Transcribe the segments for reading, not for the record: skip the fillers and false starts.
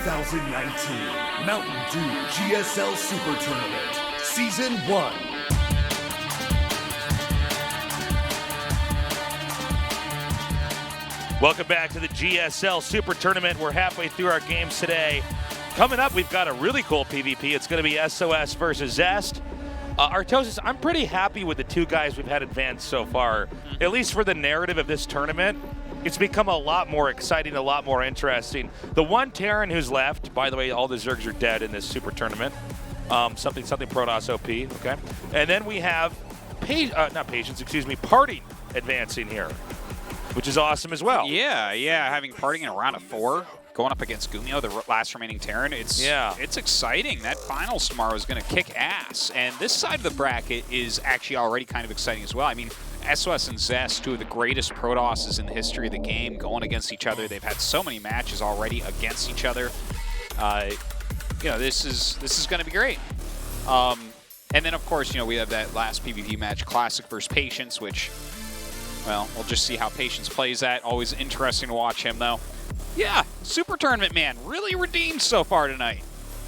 2019 Mountain Dew GSL SuperTournament Season 1. Welcome back to the GSL SuperTournament. We're halfway through our games today. Coming up, we've got a really cool PvP. It's going to be SOS versus Zest. Artosis, I'm pretty happy with the two guys we've had advance so far. At least for the narrative of this tournament, it's become a lot more exciting, a lot more interesting. The one Terran who's left, by the way, all the Zergs are dead in this Super Tournament. Something Protoss OP, okay? And then we have, Parting advancing here, which is awesome as well. Yeah, having Parting in a round of 4, going up against GuMiho, the last remaining Terran. It's exciting. That finals tomorrow is going to kick ass. And this side of the bracket is actually already kind of exciting as well. I mean, SOS and Zest, two of the greatest Protosses in the history of the game, going against each other. They've had so many matches already against each other. This is going to be great. And then, of course, we have that last PvP match, Classic versus Patience, which, well, we'll just see how Patience plays that. Always interesting to watch him, though. Yeah, Super Tournament, man, really redeemed so far tonight.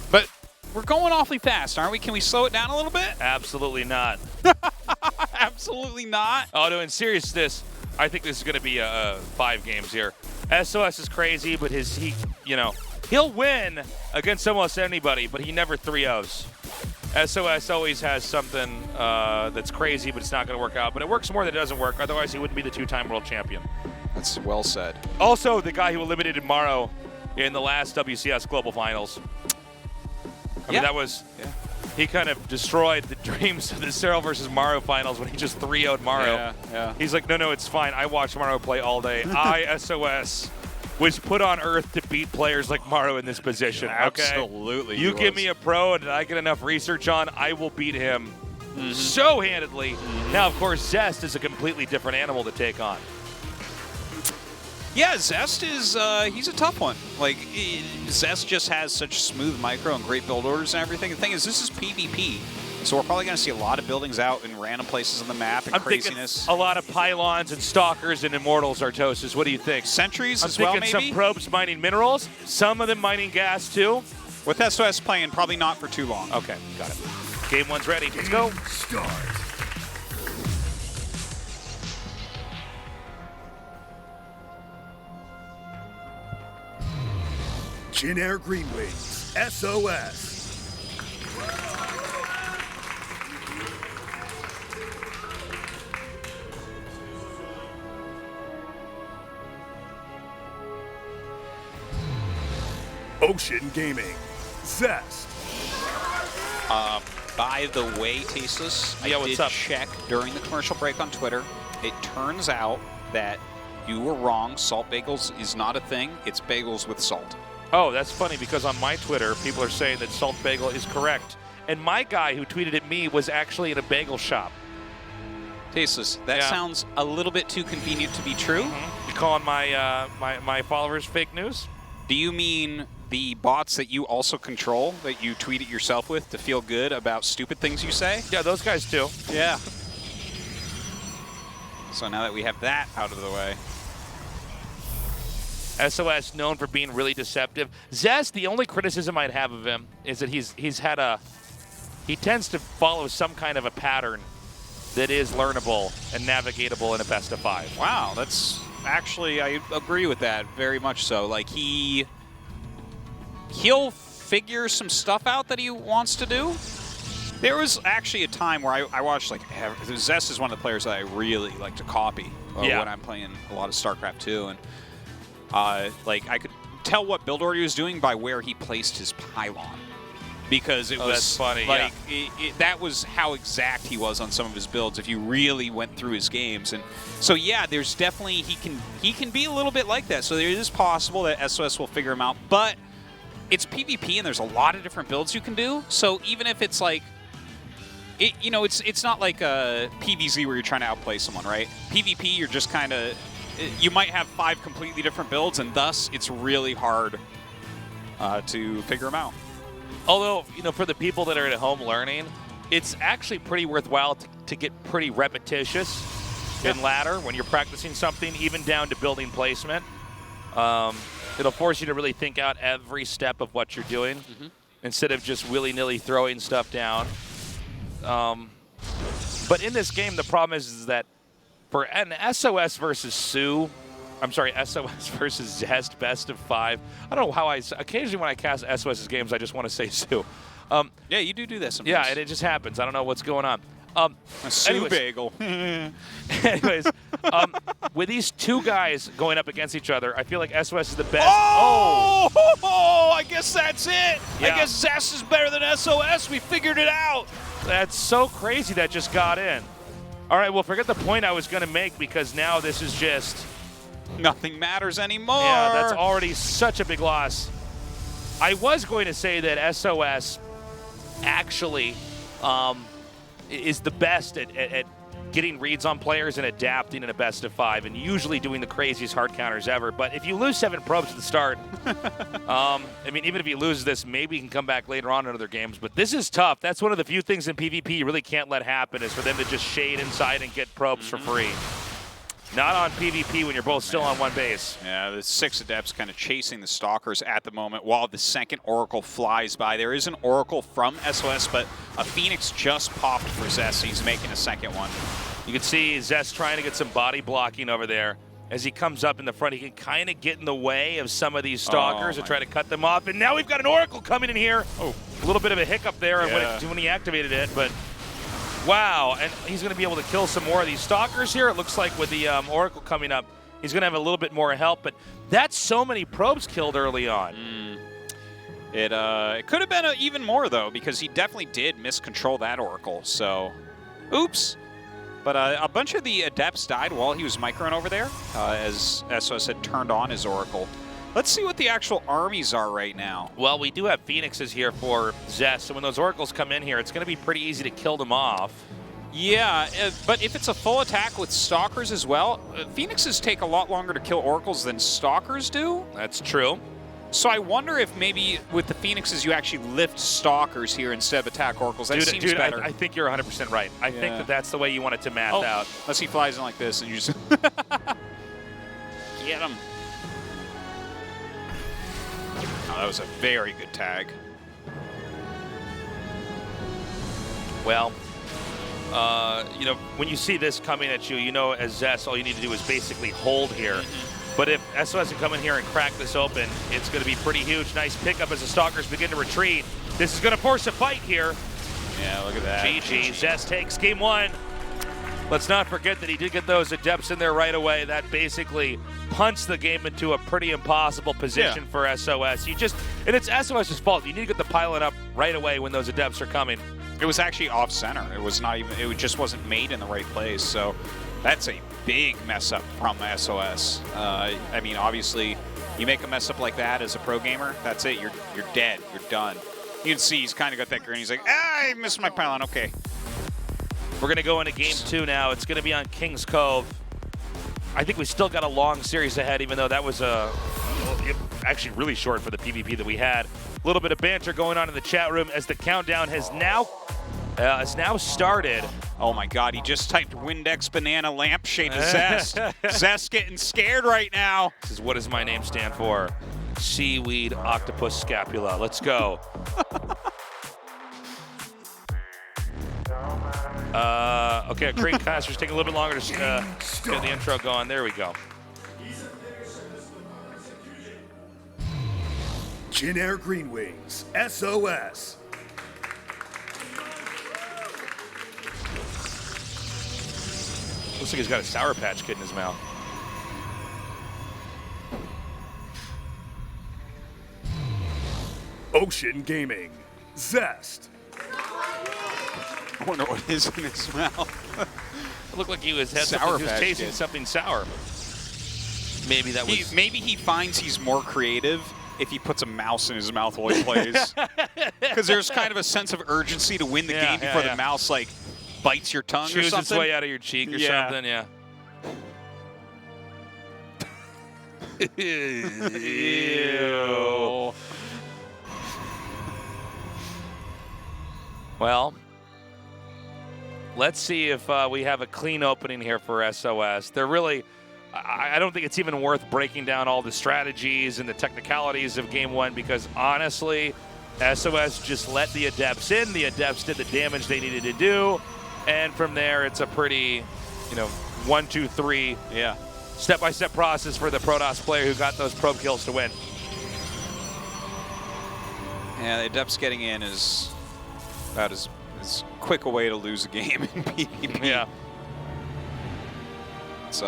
But we're going awfully fast, aren't we? Can we slow it down a little bit? Absolutely not. Absolutely not. Oh, no, in seriousness, I think this is going to be 5 games here. SOS is crazy, but he'll win against almost anybody, but he never 3-0s. SOS always has something that's crazy, but it's not going to work out. But it works more than it doesn't work. Otherwise, he wouldn't be the 2-time world champion. That's well said. Also, the guy who eliminated Morrow in the last WCS Global Finals. I mean, that was... Yeah. He kind of destroyed the dreams of the Cyril versus Morrow finals when he just 3-0'd Morrow. Yeah. He's like, no, it's fine. I watched Morrow play all day. SOS, was put on Earth to beat players like Morrow in this position. Yeah, okay? Absolutely. You give me a pro and I get enough research on, I will beat him so handedly. Now, of course, Zest is a completely different animal to take on. Yeah, Zest is, he's a tough one. Like, Zest just has such smooth micro and great build orders and everything. The thing is, this is PvP, so we're probably going to see a lot of buildings out in random places on the map and craziness. A lot of pylons and stalkers and immortals, Artosis. What do you think? Sentries as well, maybe? I'm thinking some probes mining minerals, some of them mining gas, too. With SOS playing, probably not for too long. Okay, got it. Game 1's ready. Let's go. Start. Jin Air Green Wings, SOS. Ocean Gaming, Zest. By the way, Tasteless, I did check during the commercial break on Twitter. It turns out that you were wrong. Salt bagels is not a thing. It's bagels with salt. Oh, that's funny because on my Twitter, people are saying that salt bagel is correct. And my guy who tweeted at me was actually in a bagel shop. Tasteless, that sounds a little bit too convenient to be true. You calling my my followers fake news? Do you mean the bots that you also control, that you tweet at yourself with to feel good about stupid things you say? Yeah, those guys too. Yeah. So now that we have that out of the way. SOS known for being really deceptive. Zest, the only criticism I'd have of him is that he tends to follow some kind of a pattern that is learnable and navigatable in a best of 5. Wow, that's actually, I agree with that very much so. Like he'll figure some stuff out that he wants to do. There was actually a time where I watched, like, Zest is one of the players that I really like to copy when I'm playing a lot of StarCraft 2. And like, I could tell what build order he was doing by where he placed his pylon. Because it was that's funny, like, that was how exact he was on some of his builds if you really went through his games. And so, yeah, there's definitely, he can be a little bit like that. So it is possible that SOS will figure him out. But it's PvP and there's a lot of different builds you can do. So even if it's like, it's not like a PvZ where you're trying to outplay someone, right? PvP, you're just kind of, you might have 5 completely different builds, and thus it's really hard to figure them out. Although, for the people that are at home learning, it's actually pretty worthwhile to get pretty repetitious in ladder when you're practicing something, even down to building placement. It'll force you to really think out every step of what you're doing instead of just willy-nilly throwing stuff down. But in this game, the problem is that for an SOS versus SOS versus Zest best of 5, I don't know how occasionally when I cast SOS's games, I just want to say SU. Yeah, you do that sometimes. Yeah, and it just happens. I don't know what's going on. A Sue bagel. Anyways, with these two guys going up against each other, I feel like SOS is the best. Oh, I guess that's it. Yeah. I guess Zest is better than SOS. We figured it out. That's so crazy that just got in. All right, well, forget the point I was going to make because now this is just... Nothing matters anymore. Yeah, that's already such a big loss. I was going to say that SOS actually is the best at getting reads on players and adapting in a best of 5 and usually doing the craziest hard counters ever. But if you lose 7 probes at the start, I mean, even if you lose this, maybe you can come back later on in other games. But this is tough. That's one of the few things in PvP you really can't let happen is for them to just shade inside and get probes for free. Not on PvP when you're both still on one base. Yeah, the 6 Adepts kind of chasing the Stalkers at the moment while the second Oracle flies by. There is an Oracle from SOS, but a Phoenix just popped for Zest. He's making a second one. You can see Zest trying to get some body blocking over there. As he comes up in the front, he can kind of get in the way of some of these Stalkers and try to cut them off. And now we've got an Oracle coming in here. Oh, a little bit of a hiccup there when he activated it, but... Wow, and he's going to be able to kill some more of these Stalkers here. It looks like with the Oracle coming up, he's going to have a little bit more help. But that's so many probes killed early on. It could have been even more, though, because he definitely did miscontrol that Oracle. So, oops. But a bunch of the Adepts died while he was microing over there, as SOS had turned on his Oracle. Let's see what the actual armies are right now. Well, we do have Phoenixes here for Zest, so when those Oracles come in here, it's going to be pretty easy to kill them off. Yeah, but if it's a full attack with Stalkers as well, Phoenixes take a lot longer to kill Oracles than Stalkers do. That's true. So I wonder if maybe with the Phoenixes you actually lift Stalkers here instead of attack Oracles. That seems better. I think you're 100% right. I think that that's the way you want it to math out. Unless he flies in like this and you just... Get him. Oh, that was a very good tag. Well, you know, when you see this coming at you, you know as Zest, all you need to do is basically hold here. But if SOS can come in here and crack this open, it's going to be pretty huge. Nice pickup as the Stalkers begin to retreat. This is going to force a fight here. Yeah, look at that. GG. Zest takes game 1. Let's not forget that he did get those Adepts in there right away. That basically punched the game into a pretty impossible position for SOS. And it's SOS's fault. You need to get the pylon up right away when those Adepts are coming. It was actually off center. It was not even, it just wasn't made in the right place. So that's a big mess up from SOS. I mean, obviously, you make a mess up like that as a pro gamer, that's it. You're dead. You're done. You can see he's kind of got that grin. He's like, I missed my pylon. Okay. We're going to go into game 2 now. It's going to be on Kings Cove. I think we still got a long series ahead, even though that was actually really short for the PvP that we had. A little bit of banter going on in the chat room as the countdown has now started. Oh my God, he just typed Windex banana lampshade to Zest. Zest getting scared right now. This is what does my name stand for? Seaweed octopus scapula. Let's go. Okay, Green Casters take a little bit longer to get the intro going. There we go. Jin Air Green Wings, SOS. Looks like he's got a Sour Patch Kid in his mouth. Ocean Gaming, Zest. I wonder what is in his mouth. It looked like he was tasting something sour. Maybe that was. Maybe he finds he's more creative if he puts a mouse in his mouth while he plays. Because there's kind of a sense of urgency to win the game before the mouse like bites your tongue chews or something. Its way out of your cheek or something. Yeah. Ew. Well, let's see if we have a clean opening here for SOS. They're really, I don't think it's even worth breaking down all the strategies and the technicalities of Game 1 because honestly, SOS just let the Adepts in. The Adepts did the damage they needed to do. And from there, it's a pretty, 1, 2, 3 step-by-step process for the Protoss player who got those probe kills to win. Yeah, the Adepts getting in is about as quick a way to lose a game in PvP. Yeah. It's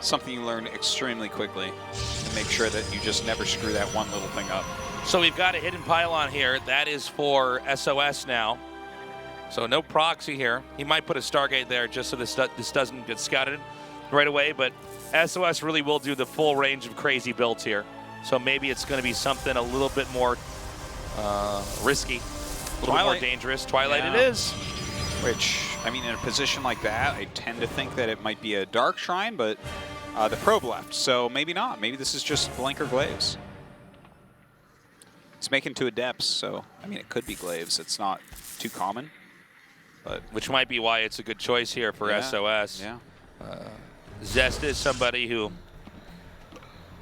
something you learn extremely quickly to make sure that you just never screw that one little thing up. So we've got a hidden pylon here. That is for SOS now. So no proxy here. He might put a Stargate there just so this doesn't get scouted right away, but SOS really will do the full range of crazy builds here. So maybe it's going to be something a little bit more risky, a little bit more dangerous. Twilight it is. Which, I mean, in a position like that, I tend to think that it might be a Dark Shrine, but the probe left, so maybe not. Maybe this is just Blink or Glaives. It's making 2 Adepts, so, I mean, it could be Glaives. It's not too common. But which might be why it's a good choice here for SOS. Yeah. Zest is somebody who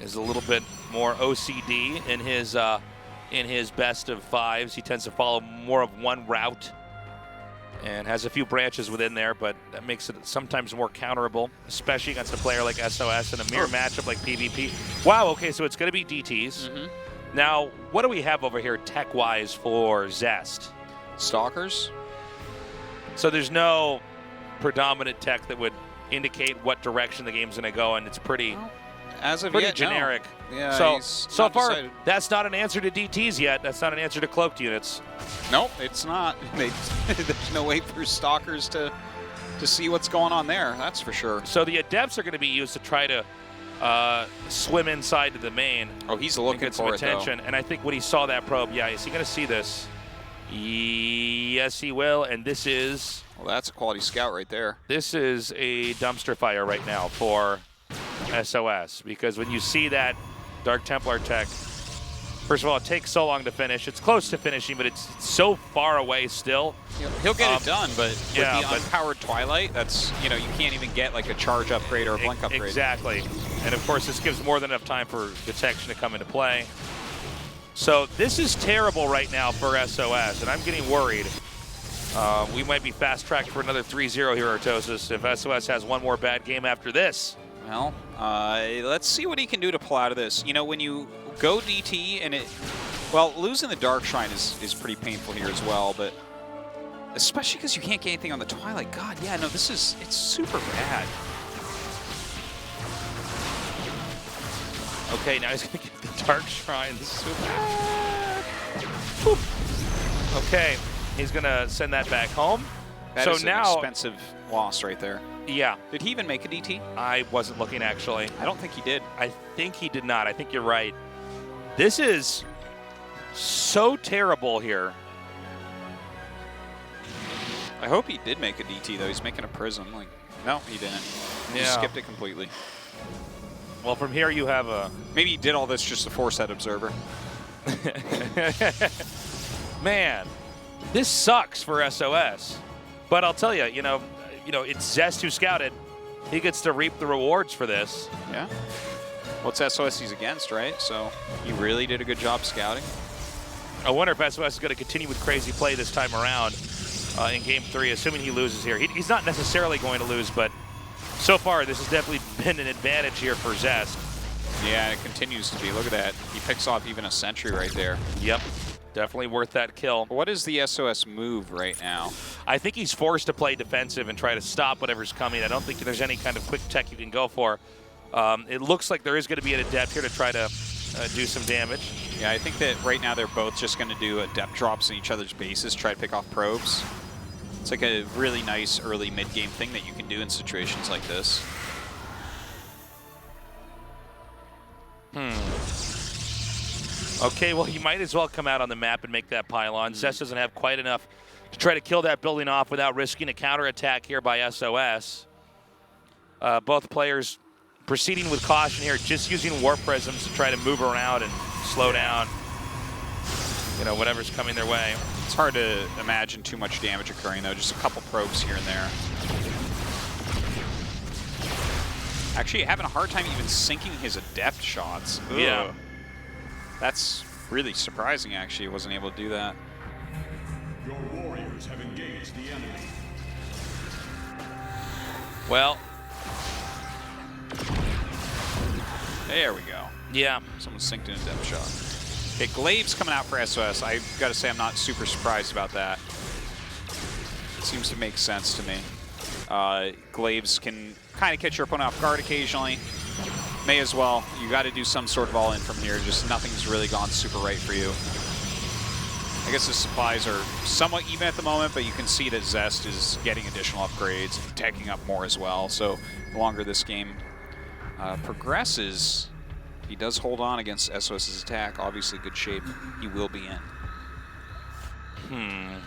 is a little bit more OCD in his best of 5s. He tends to follow more of one route and has a few branches within there, but that makes it sometimes more counterable, especially against a player like SOS in a mirror matchup like PvP. Wow, okay, so it's going to be DTs. Now, what do we have over here tech-wise for Zest? Stalkers. So there's no predominant tech that would indicate what direction the game's going to go, and it's pretty, as of pretty yet, generic. No. Yeah, so far, decided. That's not an answer to DTs yet. That's not an answer to cloaked units. Nope, it's not. There's no way for Stalkers to see what's going on there, that's for sure. So the Adepts are going to be used to try to swim inside to the main. Oh, he's looking get some for attention. And I think when he saw that probe, is he going to see this? Yes, he will. And this is... Well, that's a quality scout right there. This is a dumpster fire right now for SOS. Because when you see that Dark Templar tech, first of all, it takes so long to finish. It's close to finishing, but it's so far away still. He'll get it done, but with the but unpowered Twilight, that's, you can't even get like a charge upgrade or a blink upgrade. Exactly. And of course, this gives more than enough time for detection to come into play. So this is terrible right now for SOS, and I'm getting worried. We might be fast-tracked for another 3-0 here, Artosis, if SOS has one more bad game after this. Well, let's see what he can do to pull out of this. When you go DT and losing the Dark Shrine is pretty painful here as well, but especially because you can't get anything on the Twilight. God, yeah, no, it's super bad. Okay, now he's going to get the Dark Shrine. This is so bad. Okay, he's going to send that back home. That is an expensive loss right there. Yeah. Did he even make a DT? I wasn't looking, actually. I don't think he did. I think he did not. I think you're right. This is so terrible here. I hope he did make a DT, though. He's making a prism. No, he didn't. He just skipped it completely. Well, from here you have a... Maybe he did all this just to force that observer. Man, this sucks for SOS. But I'll tell you, it's Zest who scouted. He gets to reap the rewards for this. Yeah. Well, it's SOS he's against, right? So he really did a good job scouting. I wonder if SOS is going to continue with crazy play this time around in Game 3, assuming he loses here. He's not necessarily going to lose, but so far this has definitely been an advantage here for Zest. Yeah, it continues to be. Look at that. He picks off even a sentry right there. Yep. Definitely worth that kill. What is the SOS move right now? I think he's forced to play defensive and try to stop whatever's coming. I don't think there's any kind of quick tech you can go for. It looks like there is going to be an Adept here to try to do some damage. Yeah, I think that right now they're both just going to do Adept drops in each other's bases, try to pick off probes. It's like a really nice early mid-game thing that you can do in situations like this. Okay, well, you might as well come out on the map and make that pylon. Zest doesn't have quite enough to try to kill that building off without risking a counterattack here by SOS. Both players proceeding with caution here, just using warp prisms to try to move around and slow down, whatever's coming their way. It's hard to imagine too much damage occurring, though. Just a couple probes here and there. Actually having a hard time even sinking his adept shots. Ugh. Yeah. That's really surprising, actually. He wasn't able to do that. Your warriors have engaged the enemy. Well, There we go. yeah. Someone synced in a depth shot. Okay, Glaive's coming out for SOS. I gotta say, I'm not super surprised about that. It seems to make sense to me. Glaives can kind of catch your opponent off guard occasionally. May as well. You got to do some sort of all-in from here. Just nothing's really gone super right for you. I guess the supplies are somewhat even at the moment, but you can see that Zest is getting additional upgrades and taking up more as well. So the longer this game progresses, if he does hold on against SOS's attack, obviously good shape he will be in.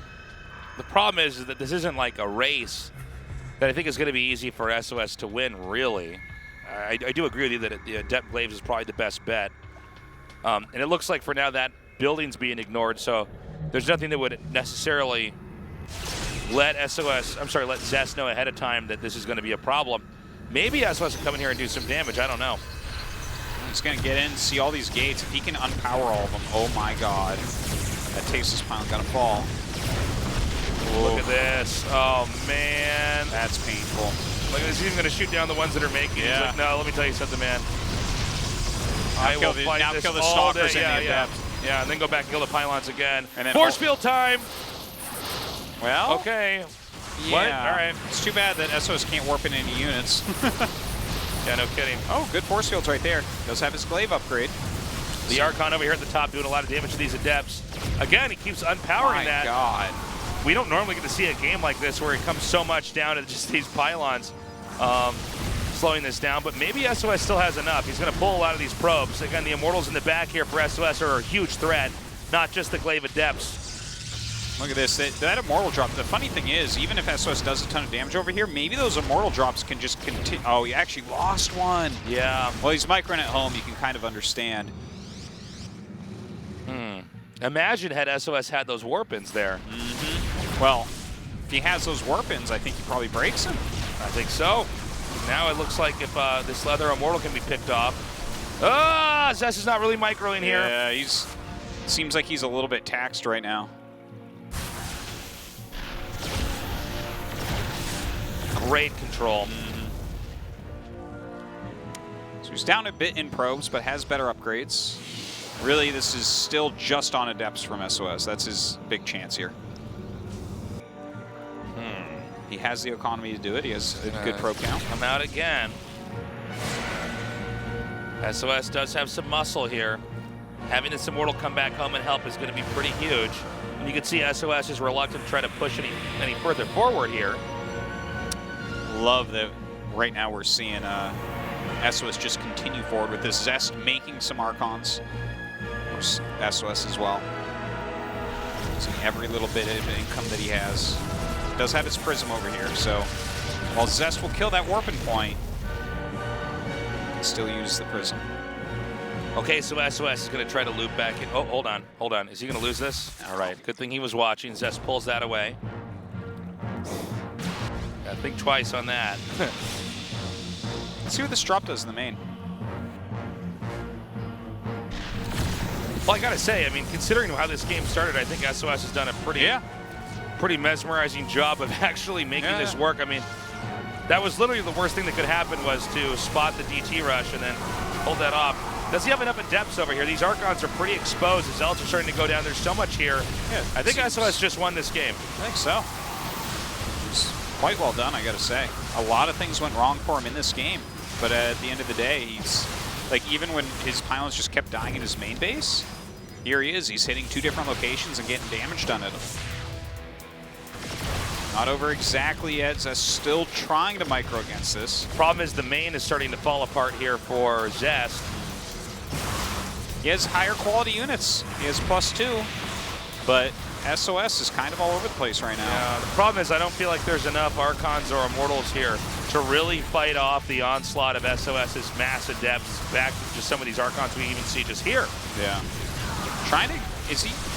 The problem is that this isn't like a race that I think is going to be easy for SOS to win, really. I do agree with you that the Adept Glaives is probably the best bet. And it looks like for now that building's being ignored, so there's nothing that would necessarily let Zest know ahead of time that this is going to be a problem. Maybe SOS can come in here and do some damage, I don't know. He's going to get in, see all these gates. If he can unpower all of them, oh my god. That Tasteless Pylon going to fall. Look at this. Oh, man. That's painful. Like, is he even going to shoot down the ones that are making? Yeah. He's like, no, let me tell you something, man. Now kill the stalkers and the adept. Yeah, and then go back and kill the pylons again. And then Force field time. Well, Okay. yeah. What? All right. It's too bad that SOS can't warp in any units. Yeah, no kidding. Oh, good force fields right there. Does have his glaive upgrade. The Archon over here at the top doing a lot of damage to these adepts. Again, he keeps unpowering that. My god. We don't normally get to see a game like this where it comes so much down to just these pylons slowing this down, but maybe SOS still has enough. He's going to pull a lot of these probes. Again, the Immortals in the back here for SOS are a huge threat, not just the Glaive Adepts. Look at this. That Immortal drop. The funny thing is, even if SOS does a ton of damage over here, maybe those Immortal drops can just continue. Oh, he actually lost one. Yeah. Well, he's microing at home. You can kind of understand. Imagine had SOS had those warp-ins there. Well, if he has those warp-ins, I think he probably breaks them. I think so. Now it looks like if this Leather Immortal can be picked off. Ah, Zest is not really microing here. Yeah, seems like he's a little bit taxed right now. Great control. So he's down a bit in probes, but has better upgrades. Really, this is still just on Adepts from SOS. That's his big chance here. He has the economy to do it. He has a good probe count. Come out again. SOS does have some muscle here. Having this Immortal come back home and help is going to be pretty huge. And you can see SOS is reluctant to try to push any further forward here. Love that right now we're seeing SOS just continue forward with this Zest making some Archons. Of course, SOS as well. Using every little bit of income that he has. Does have his Prism over here, so while Zest will kill that warping point, he can still use the Prism. Okay, so SOS is going to try to loop back in. Oh, hold on. Is he going to lose this? All right, good thing he was watching. Zest pulls that away. Got to think twice on that. Let's see what this drop does in the main. Well, I got to say, I mean, considering how this game started, I think SOS has done a pretty mesmerizing job of actually making this work. I mean, that was literally the worst thing that could happen was to spot the DT rush and then hold that off. Does he have enough Adepts over here? These Archons are pretty exposed. His Zealots are starting to go down. There's so much here. Yeah, I think SOS just won this game. I think so. It's quite well done, I got to say. A lot of things went wrong for him in this game, but at the end of the day, he's like, even when his pylons just kept dying in his main base, here he is. He's hitting 2 different locations and getting damage done at them. Not over exactly yet. Zest still trying to micro against this. Problem is the main is starting to fall apart here for Zest. He has higher quality units. He has +2, but SOS is kind of all over the place right now. Yeah, the problem is I don't feel like there's enough Archons or Immortals here to really fight off the onslaught of SOS's mass Adepts back to just some of these Archons we even see just here. Yeah.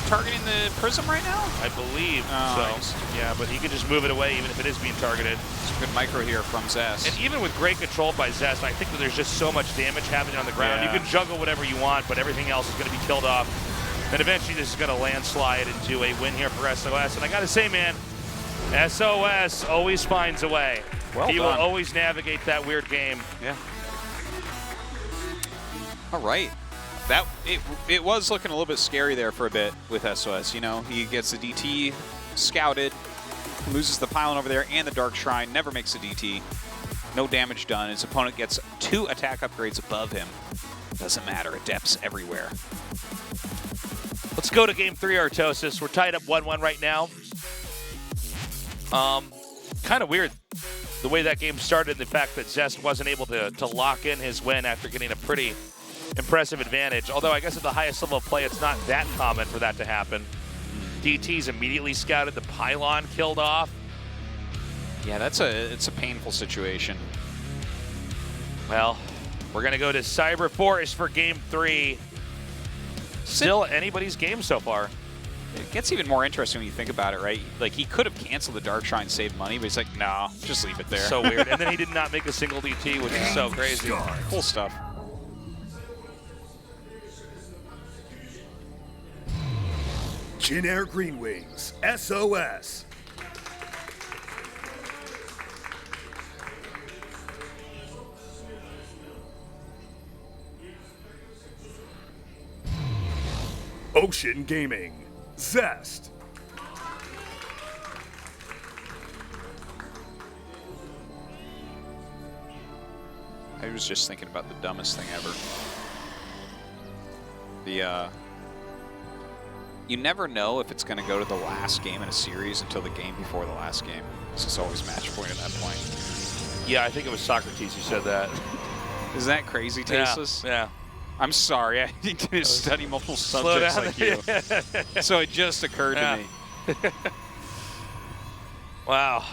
targeting the prism right now? I believe Oh, so. Yeah, but he can just move it away even if it is being targeted. It's a good micro here from Zest. And even with great control by Zest, I think that there's just so much damage happening on the ground. Yeah. You can juggle whatever you want, but everything else is going to be killed off. And eventually this is going to landslide into a win here for SOS. And I got to say, man, SOS always finds a way. Well he will done. always navigate that weird game. Yeah. All right. It was looking a little bit scary there for a bit with SOS. You know, he gets the DT scouted, loses the pylon over there and the Dark Shrine, never makes a DT. No damage done. His opponent gets 2 attack upgrades above him. Doesn't matter. Adepts everywhere. Let's go to game 3, Artosis. We're tied up 1-1 right now. Kind of weird the way that game started, the fact that Zest wasn't able to lock in his win after getting a pretty impressive advantage. Although I guess at the highest level of play, it's not that common for that to happen. DT's immediately scouted, the pylon killed off. Yeah, it's a painful situation. Well, we're going to go to Cyber Forest for game 3. Still anybody's game so far. It gets even more interesting when you think about it, right? Like, he could have canceled the Dark Shrine, saved money, but he's like, no, just leave it there. So weird. And then he did not make a single DT, which is so crazy. Cool stuff. Jin Air Green Wings, SOS. Ocean Gaming, Zest. I was just thinking about the dumbest thing ever. You never know if it's going to go to the last game in a series until the game before the last game. It's just always match point at that point. Yeah, I think it was Socrates who said that. Isn't that crazy, Tasteless? Yeah. I'm sorry, I didn't study multiple subjects like you. So it just occurred to me. Wow.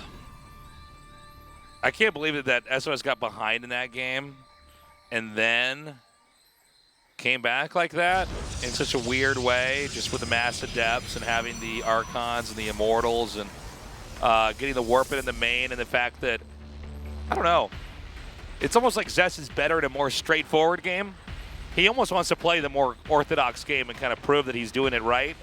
I can't believe that SOS got behind in that game and then came back like that in such a weird way, just with the massive depths and having the Archons and the Immortals and getting the Warp in the main, and the fact that, I don't know, it's almost like Zest is better in a more straightforward game. He almost wants to play the more orthodox game and kind of prove that he's doing it right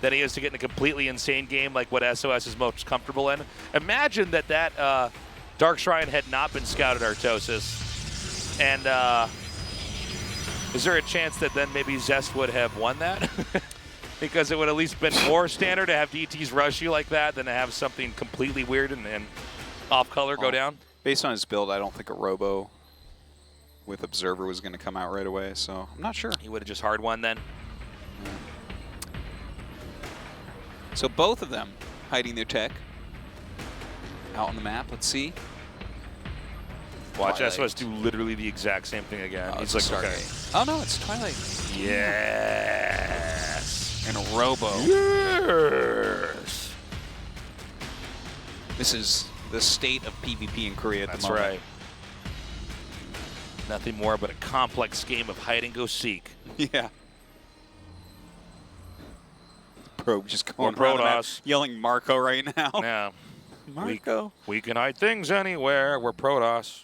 than he is to get in a completely insane game like what SOS is most comfortable in. Imagine that Dark Shrine had not been scouted, Artosis, and is there a chance that then maybe Zest would have won that? Because it would at least been more standard to have DTs rush you like that than to have something completely weird and off color go down? Based on his build, I don't think a Robo with Observer was going to come out right away, so I'm not sure. He would have just hard won then. So both of them hiding their tech out on the map. Let's see. Watch Twilight. SOS do literally the exact same thing again. Oh, He's it's like, a okay. Stargate. Oh no, it's Twilight. Yes. And a Robo. Yes. This is the state of PvP in Korea at That's the moment. right. Nothing more but a complex game of hide and go seek. Yeah. Probe just going Or around the map, Protoss. yelling Marco right now. Yeah. Marco. We can hide things anywhere. We're Protoss.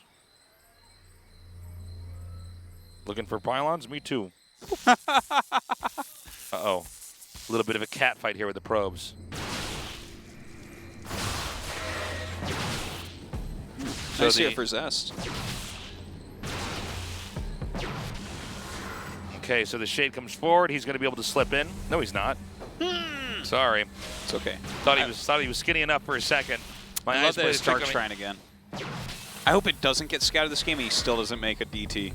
Looking for pylons? Me too. Uh-oh. A little bit of a cat fight here with the probes. Nice here for Zest. Okay, so the Shade comes forward. He's going to be able to slip in. No, he's not. Sorry. It's okay. Thought he was skinny enough for a second. My I eyes love that played it's a trick Dark on me. Shrine again. I hope it doesn't get scouted this game and he still doesn't make a DT.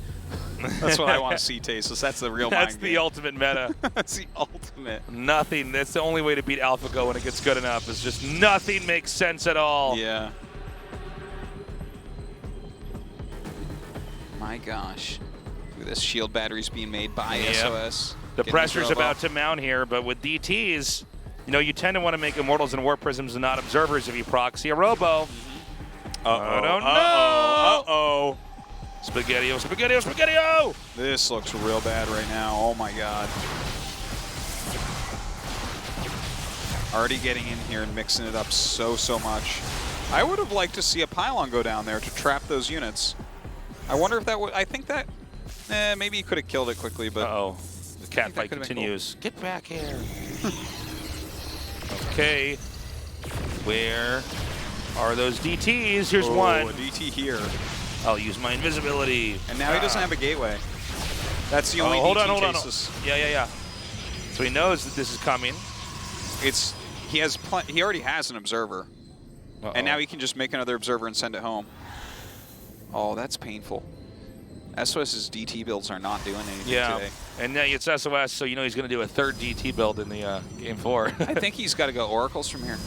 That's what I want to see, Tasteless. That's the real That's mind the game. ultimate meta. That's the ultimate. Nothing. That's the only way to beat AlphaGo when it gets good enough. Is just nothing makes sense at all. Yeah. My gosh. Look at this. Shield batteries being made by Yep. SOS. The Getting pressure's Robo. about to mount here, but with DTs, you know, you tend to want to make Immortals and Warp Prisms and not Observers if you proxy a Robo. I don't know. Uh-oh. Spaghetti-O, Spaghetti-O, Spaghetti-O! This looks real bad right now. Oh, my God. Already getting in here and mixing it up so much. I would have liked to see a pylon go down there to trap those units. I wonder if that would, I think that, maybe he could have killed it quickly, but. Uh-oh, the cat fight continues. Cool. Get back here. Okay, where are those DTs? Here's one. A DT here. I'll use my invisibility. And now he doesn't have a gateway. That's the only DT hold on. Yeah. So he knows that this is coming. He already has an observer. And now he can just make another observer and send it home. Oh, that's painful. SOS's DT builds are not doing anything today. And now it's SOS, so you know he's going to do a third DT build in the game 4. I think he's got to go Oracles from here.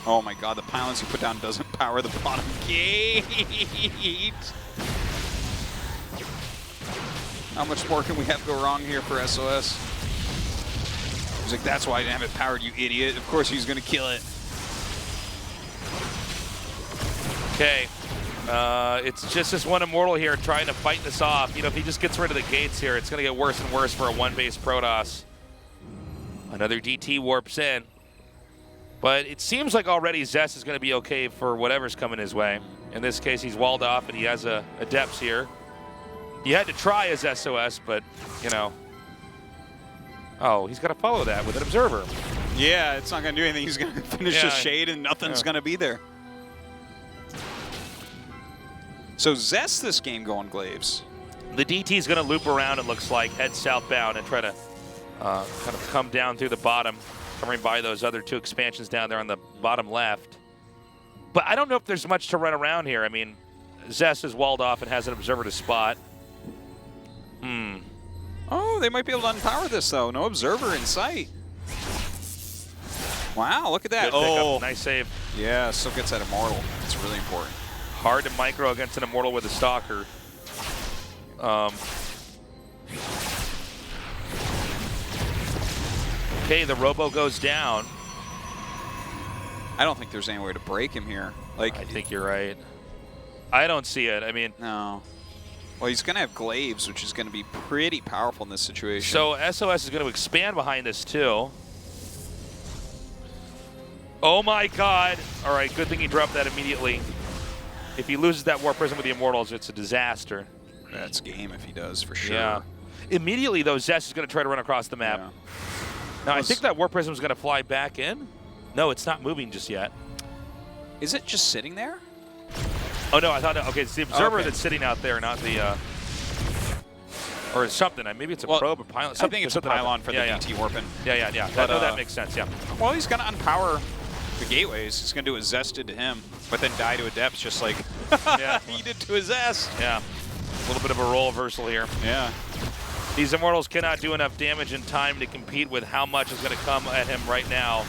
Oh my god, the pylons he put down doesn't power the bottom gate. How much more can we have go wrong here for SOS? He's like, that's why I didn't have it powered, you idiot. Of course he's going to kill it. Okay. It's just this one Immortal here trying to fight this off. You know, if he just gets rid of the gates here, it's going to get worse and worse for a one-base Protoss. Another DT warps in. But it seems like already Zest is going to be okay for whatever's coming his way. In this case, he's walled off and he has a Adepts here. He had to try as SOS, but, you know. Oh, he's got to follow that with an Observer. Yeah, it's not going to do anything. He's going to finish the Shade and nothing's going to be there. So Zest this game going Glaives. The DT is going to loop around, it looks like, head southbound and try to kind of come down through the bottom, covering by those other two expansions down there on the bottom left. But I don't know if there's much to run around here. I mean, Zest is walled off and has an Observer to spot. Oh, they might be able to unpower this, though. No Observer in sight. Wow, look at that. Oh, nice save. Yeah, still gets that Immortal. It's really important. Hard to micro against an Immortal with a Stalker. Okay, the Robo goes down. I don't think there's any way to break him here. Like, I think you're right. I don't see it. I mean, no. Well, he's going to have Glaives, which is going to be pretty powerful in this situation. So SOS is going to expand behind this too. Oh my God! All right, good thing he dropped that immediately. If he loses that War Prism with the Immortals, it's a disaster. That's game if he does, for sure. Yeah. Immediately, though, Zest is going to try to run across the map. Yeah. Now, I think that War Prism is going to fly back in. No, it's not moving just yet. Is it just sitting there? Oh, no, I thought, okay, it's the Observer that's sitting out there, not the, or something. Maybe it's a probe or pylon. I think it's a pylon for the DT warping. Yeah. No, that makes sense, yeah. Well, he's going to unpower the gateways. He's going to do what Zest did to him, but then die to Adepts just like he did to his Zest. Yeah, a little bit of a role reversal here. Yeah. These Immortals cannot do enough damage in time to compete with how much is going to come at him right now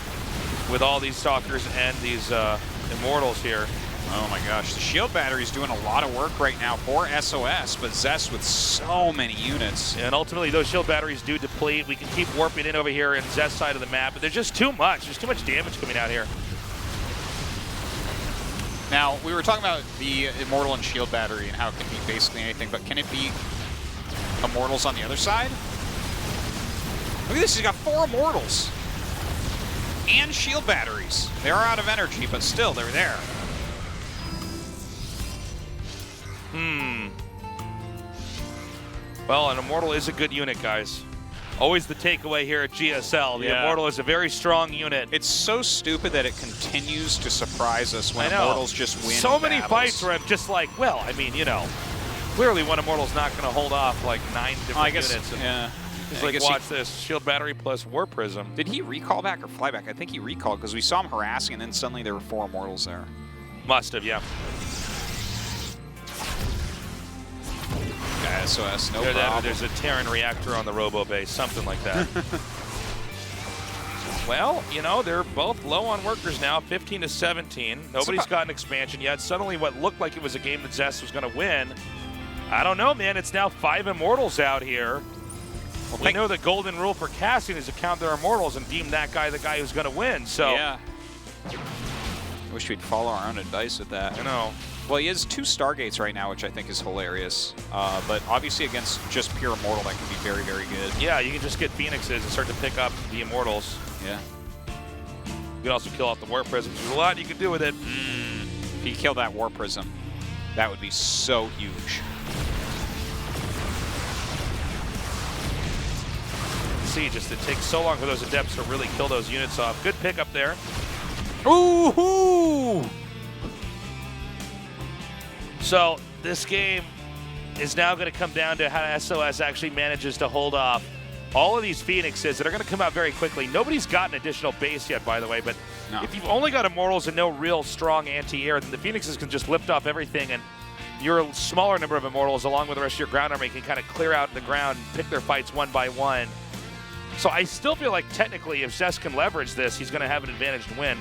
with all these Stalkers and these Immortals here. Oh my gosh, the shield battery's doing a lot of work right now for SOS, but Zest with so many units. And ultimately, those shield batteries do deplete. We can keep warping in over here in Zest's side of the map, but there's just too much. There's too much damage coming out here. Now, we were talking about the Immortal and shield battery and how it can be basically anything, but can it be Immortals on the other side? Look at this, he's got 4 Immortals and shield batteries. They're out of energy, but still, they're there. Well, an Immortal is a good unit, guys. Always the takeaway here at GSL. The Immortal is a very strong unit. It's so stupid that it continues to surprise us when Immortals just win so many battles. fights where I'm just like, well, I mean, you know, clearly one Immortal's not going to hold off like 9 different units. Yeah. He's like, watch this, shield battery plus War Prism. Did he recall back or fly back? I think he recalled because we saw him harassing and then suddenly there were 4 Immortals there. Must have, yeah. SOS, no problem. There's a Terran reactor on the Robo base, something like that. Well, you know, they're both low on workers now, 15 to 17. Nobody's got an expansion yet. Suddenly what looked like it was a game that Zest was going to win. I don't know, man. It's now 5 Immortals out here. Well, we know the golden rule for casting is to count their Immortals and deem that guy the guy who's going to win. So yeah. I wish we'd follow our own advice with that. I know. Well, he has 2 Stargates right now, which I think is hilarious. But obviously against just pure Immortal, that can be very, very good. Yeah, you can just get Phoenixes and start to pick up the Immortals. Yeah. You can also kill off the Warp Prisms. There's a lot you can do with it. If he killed that Warp Prism, that would be so huge. See, just it takes so long for those Adepts to really kill those units off. Good pick up there. Ooh-hoo! So this game is now going to come down to how SOS actually manages to hold off all of these Phoenixes that are going to come out very quickly. Nobody's got an additional base yet, by the way, but if you've only got Immortals and no real strong anti-air, then the Phoenixes can just lift off everything, and your smaller number of Immortals, along with the rest of your ground army, can kind of clear out the ground and pick their fights one by one. So I still feel like technically if Zest can leverage this, he's going to have an advantage to win.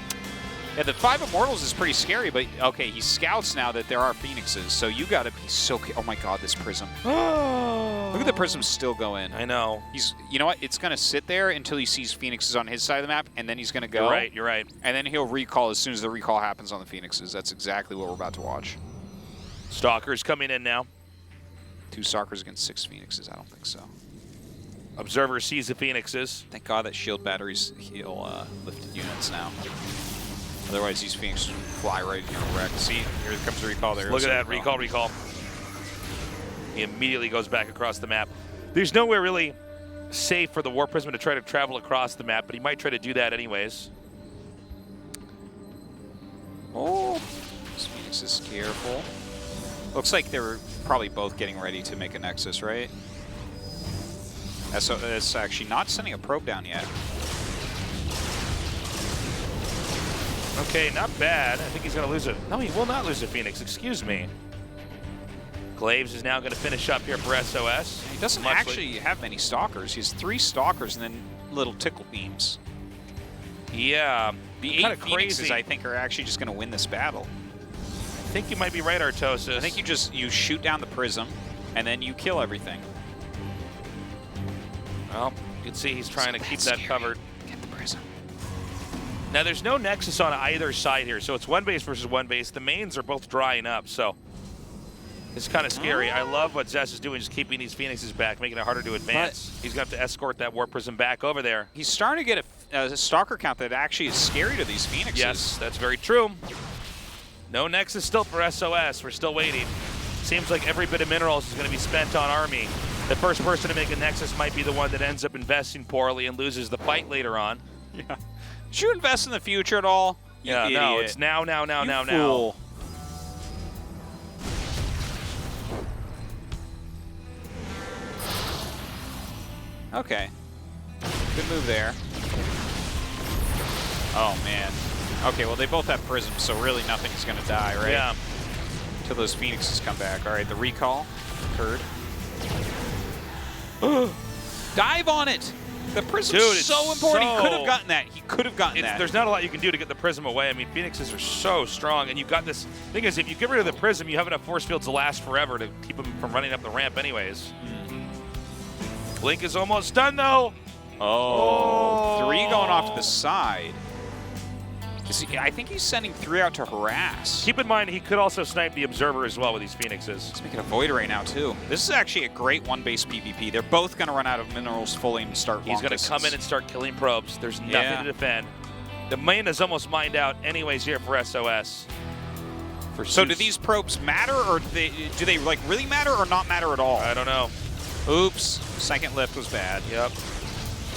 Yeah, the 5 Immortals is pretty scary, but okay, he scouts now that there are Phoenixes, so you got to be so. Oh my God, this Prism! Look at the Prism still go in. I know. You know what? It's gonna sit there until he sees Phoenixes on his side of the map, and then he's gonna go. You're right. And then he'll recall as soon as the recall happens on the Phoenixes. That's exactly what we're about to watch. Stalkers coming in now. 2 Stalkers against 6 Phoenixes. I don't think so. Observer sees the Phoenixes. Thank God that shield batteries heal lifted units now. Otherwise, these Phoenixes fly right into a wreck. See, here comes the recall there. Look at that, recall. He immediately goes back across the map. There's nowhere really safe for the Warp Prism to try to travel across the map, but he might try to do that anyways. Oh, this Phoenix is careful. Looks like they were probably both getting ready to make a Nexus, right? SOS actually not sending a probe down yet. Okay, not bad. I think he's going to lose it. No, he will not lose a Phoenix. Excuse me. Glaives is now going to finish up here for SOS. He doesn't actually have many Stalkers. He has 3 Stalkers and then little tickle beams. Yeah. The 8 Phoenixes, I think, are actually just going to win this battle. I think you might be right, Artosis. I think you shoot down the Prism, and then you kill everything. Well, you can see he's trying to keep that covered. Get the Prism. Now, there's no Nexus on either side here, so it's 1 base versus 1 base. The mains are both drying up, so it's kind of scary. I love what Zest is doing, just keeping these Phoenixes back, making it harder to advance. He's going to have to escort that Warp Prism back over there. He's starting to get a Stalker count that actually is scary to these Phoenixes. Yes, that's very true. No Nexus still for SOS. We're still waiting. Seems like every bit of minerals is going to be spent on Army. The first person to make a Nexus might be the one that ends up investing poorly and loses the fight later on. Yeah. Should you invest in the future at all? You idiot. No, it's now. Fool. Okay. Good move there. Oh, man. Okay, well, they both have Prisms, so really nothing's going to die, right? Yeah. Until those Phoenixes come back. All right, the recall occurred. Dive on it! The Prism's so important. He could have gotten that. He could have gotten that. There's not a lot you can do to get the Prism away. I mean, Phoenixes are so strong, and you've got this. Thing is, if you get rid of the Prism, you have enough force fields to last forever to keep them from running up the ramp anyways. Blink is almost done, though. Oh, 3 going off to the side. I think he's sending 3 out to harass. Keep in mind, he could also snipe the Observer as well with these Phoenixes. He's making a Void Ray now, too. This is actually a great 1-base PvP. They're both going to run out of minerals fully and start He's going to come in and start killing probes. There's nothing to defend. The main is almost mined out anyways here for SOS. So do these probes matter, or do they like really matter or not matter at all? I don't know. Oops. Second lift was bad. Yep.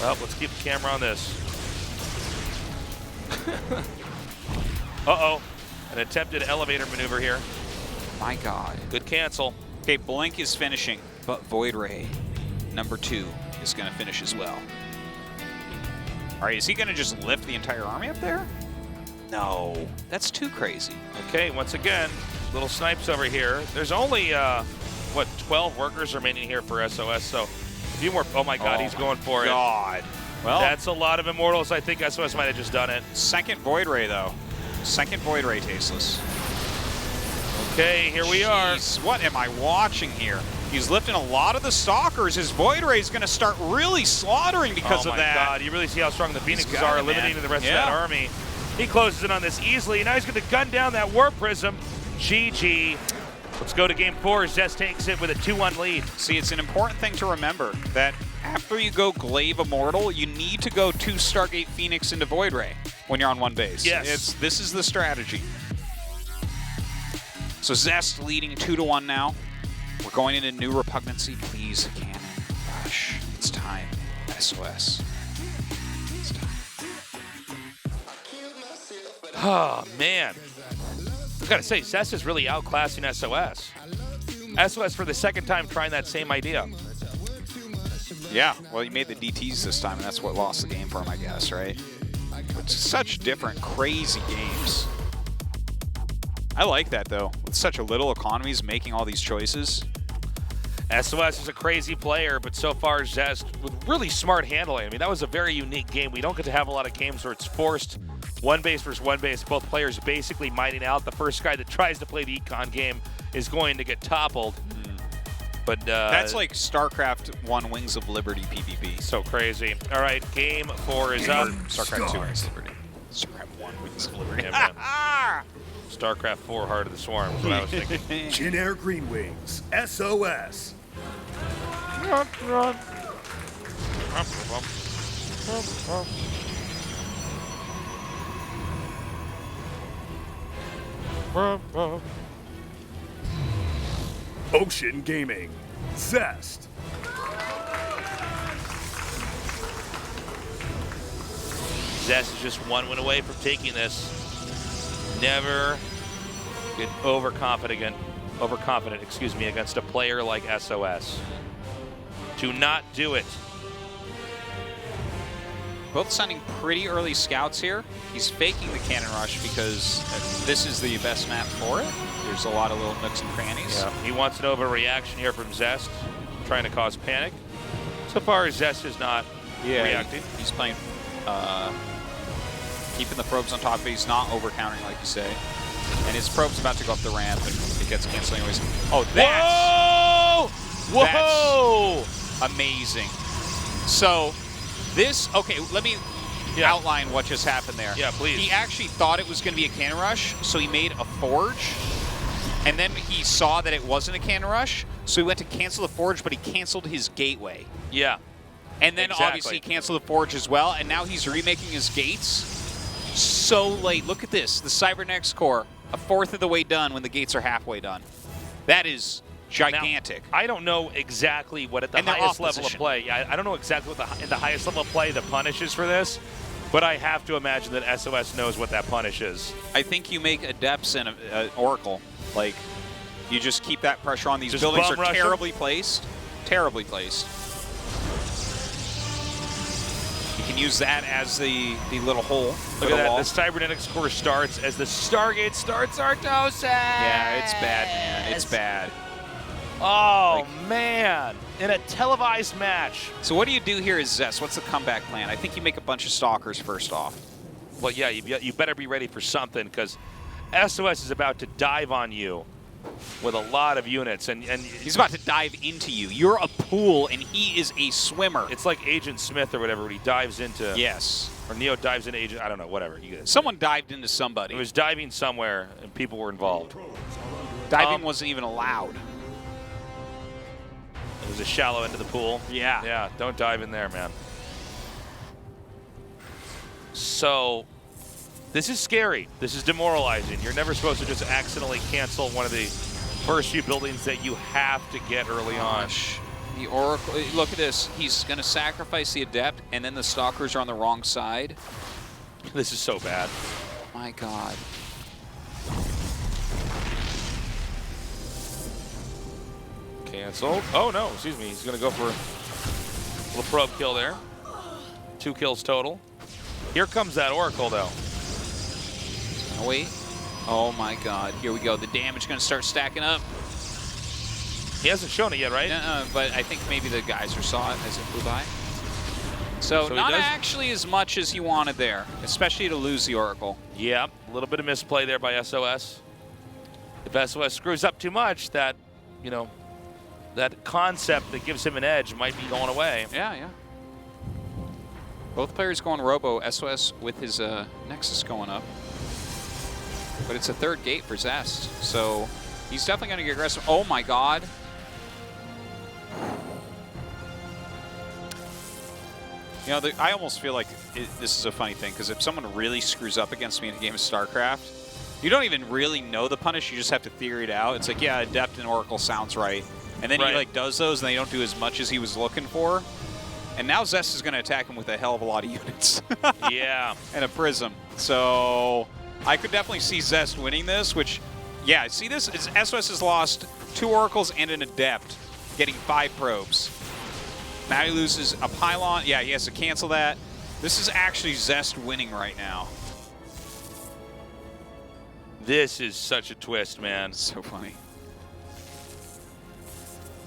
Well, let's keep the camera on this. Uh-oh. An attempted elevator maneuver here. My God. Good cancel. Okay, Blink is finishing, but Void Ray, number 2, is going to finish as well. All right, is he going to just lift the entire army up there? No. That's too crazy. Okay, once again, little snipes over here. There's only, 12 workers remaining here for SOS, so a few more. Oh, my God, he's going for it. Well, that's a lot of Immortals. I think SOS might have just done it. Second Void Ray, though. Second Void Ray, Tasteless. Okay, here we are. What am I watching here? He's lifting a lot of the Stalkers. His Void Ray is going to start really slaughtering because of that. Oh, my God. You really see how strong the Phoenixes are, eliminating the rest of that army. He closes in on this easily. Now he's going to gun down that Warp Prism. GG. Let's go to game 4. Zest takes it with a 2-1 lead. See, it's an important thing to remember that after you go Glaive Immortal, you need to go 2 Stargate Phoenix into Void Ray when you're on one base. Yes. This is the strategy. So Zest leading 2-1 now. We're going into new repugnancy. Please, Cannon, rush. It's time. SOS. It's time. Oh, man. I gotta say, Zest is really outclassing SOS. SOS for the second time trying that same idea. Yeah, well, you made the DTs this time, and that's what lost the game for him, I guess, right? It's such different, crazy games. I like that, though. With such a little economies making all these choices. SOS is a crazy player, but so far Zest with really smart handling. I mean, that was a very unique game. We don't get to have a lot of games where it's forced one base versus one base, both players basically mining out. The first guy that tries to play the econ game is going to get toppled. But that's like StarCraft 1 Wings of Liberty PvP. So crazy. All right, game 4 is up. StarCraft 2 Wings of Liberty. StarCraft 1 Wings of Liberty. Yeah, man. StarCraft 4 Heart of the Swarm is what I was thinking. Jin Air Green Wings, SOS. Run. Ocean Gaming, Zest. Zest is just 1 win away from taking this. Never get overconfident, against a player like SOS. Do not do it. Both sending pretty early scouts here. He's faking the cannon rush because this is the best map for it. There's a lot of little nooks and crannies. Yeah. He wants an overreaction here from Zest, trying to cause panic. So far, Zest is not reacting. He's playing, keeping the probes on top, but he's not over-countering like you say. And his probe's about to go up the ramp, and it gets canceled anyways. Oh, that's amazing. So this, okay, let me outline what just happened there. Yeah, please. He actually thought it was going to be a cannon rush, so he made a forge. And then he saw that it wasn't a cannon rush, so he went to cancel the forge, but he canceled his gateway. Yeah. And then obviously he canceled the forge as well, and now he's remaking his gates so late. Look at this, the Cybernetics core, a fourth of the way done when the gates are halfway done. That is gigantic. Now, I don't know exactly what at the highest level of play. I don't know exactly what in the highest level of play the punish is for this, but I have to imagine that SOS knows what that punish is. I think you make Adepts and Oracle. Like, you just keep that pressure on. These buildings are terribly placed. Terribly placed. You can use that as the little hole. Look at that. The Cybernetics core starts as the Stargate starts Artosis. Yeah, it's bad, man. It's bad. Oh, man. In a televised match. So what do you do here as Zest? What's the comeback plan? I think you make a bunch of Stalkers first off. Well, yeah, you better be ready for something because SOS is about to dive on you with a lot of units. And he's about to dive into you. You're a pool, and he is a swimmer. It's like Agent Smith or whatever when he dives into... Yes. Or Neo dives into Agent... I don't know, whatever. Someone dived into somebody. It was diving somewhere, and people were involved. Diving wasn't even allowed. It was a shallow end of the pool. Yeah. Yeah, don't dive in there, man. So... This is scary. This is demoralizing. You're never supposed to just accidentally cancel one of the first few buildings that you have to get early on. The Oracle, look at this. He's going to sacrifice the Adept, and then the Stalkers are on the wrong side. This is so bad. My God. Canceled. Oh, no. Excuse me. He's going to go for a little probe kill there. 2 kills total. Here comes that Oracle, though. Wait. Oh my God. Here we go. The damage going to start stacking up. He hasn't shown it yet, right? But I think maybe the geyser saw it as it flew by. So not actually as much as he wanted there, especially to lose the Oracle. Yeah, a little bit of misplay there by SOS. If SOS screws up too much, that, you know, that concept that gives him an edge might be going away. Yeah, yeah. Both players going Robo. SOS with his Nexus going up. But it's a third gate for Zest, so he's definitely going to get aggressive. Oh my god. You know, I almost feel like this is a funny thing, because if someone really screws up against me in a game of StarCraft, you don't even really know the punish, you just have to theory it out. It's like, yeah, Adept and Oracle sounds right. And then he like does those, and they don't do as much as he was looking for. And now Zest is going to attack him with a hell of a lot of units. Yeah. And a Prism. So I could definitely see Zest winning this, which, yeah, see this? SOS has lost 2 Oracles and an Adept, getting 5 probes. Now he loses a Pylon. Yeah, he has to cancel that. This is actually Zest winning right now. This is such a twist, man. So funny.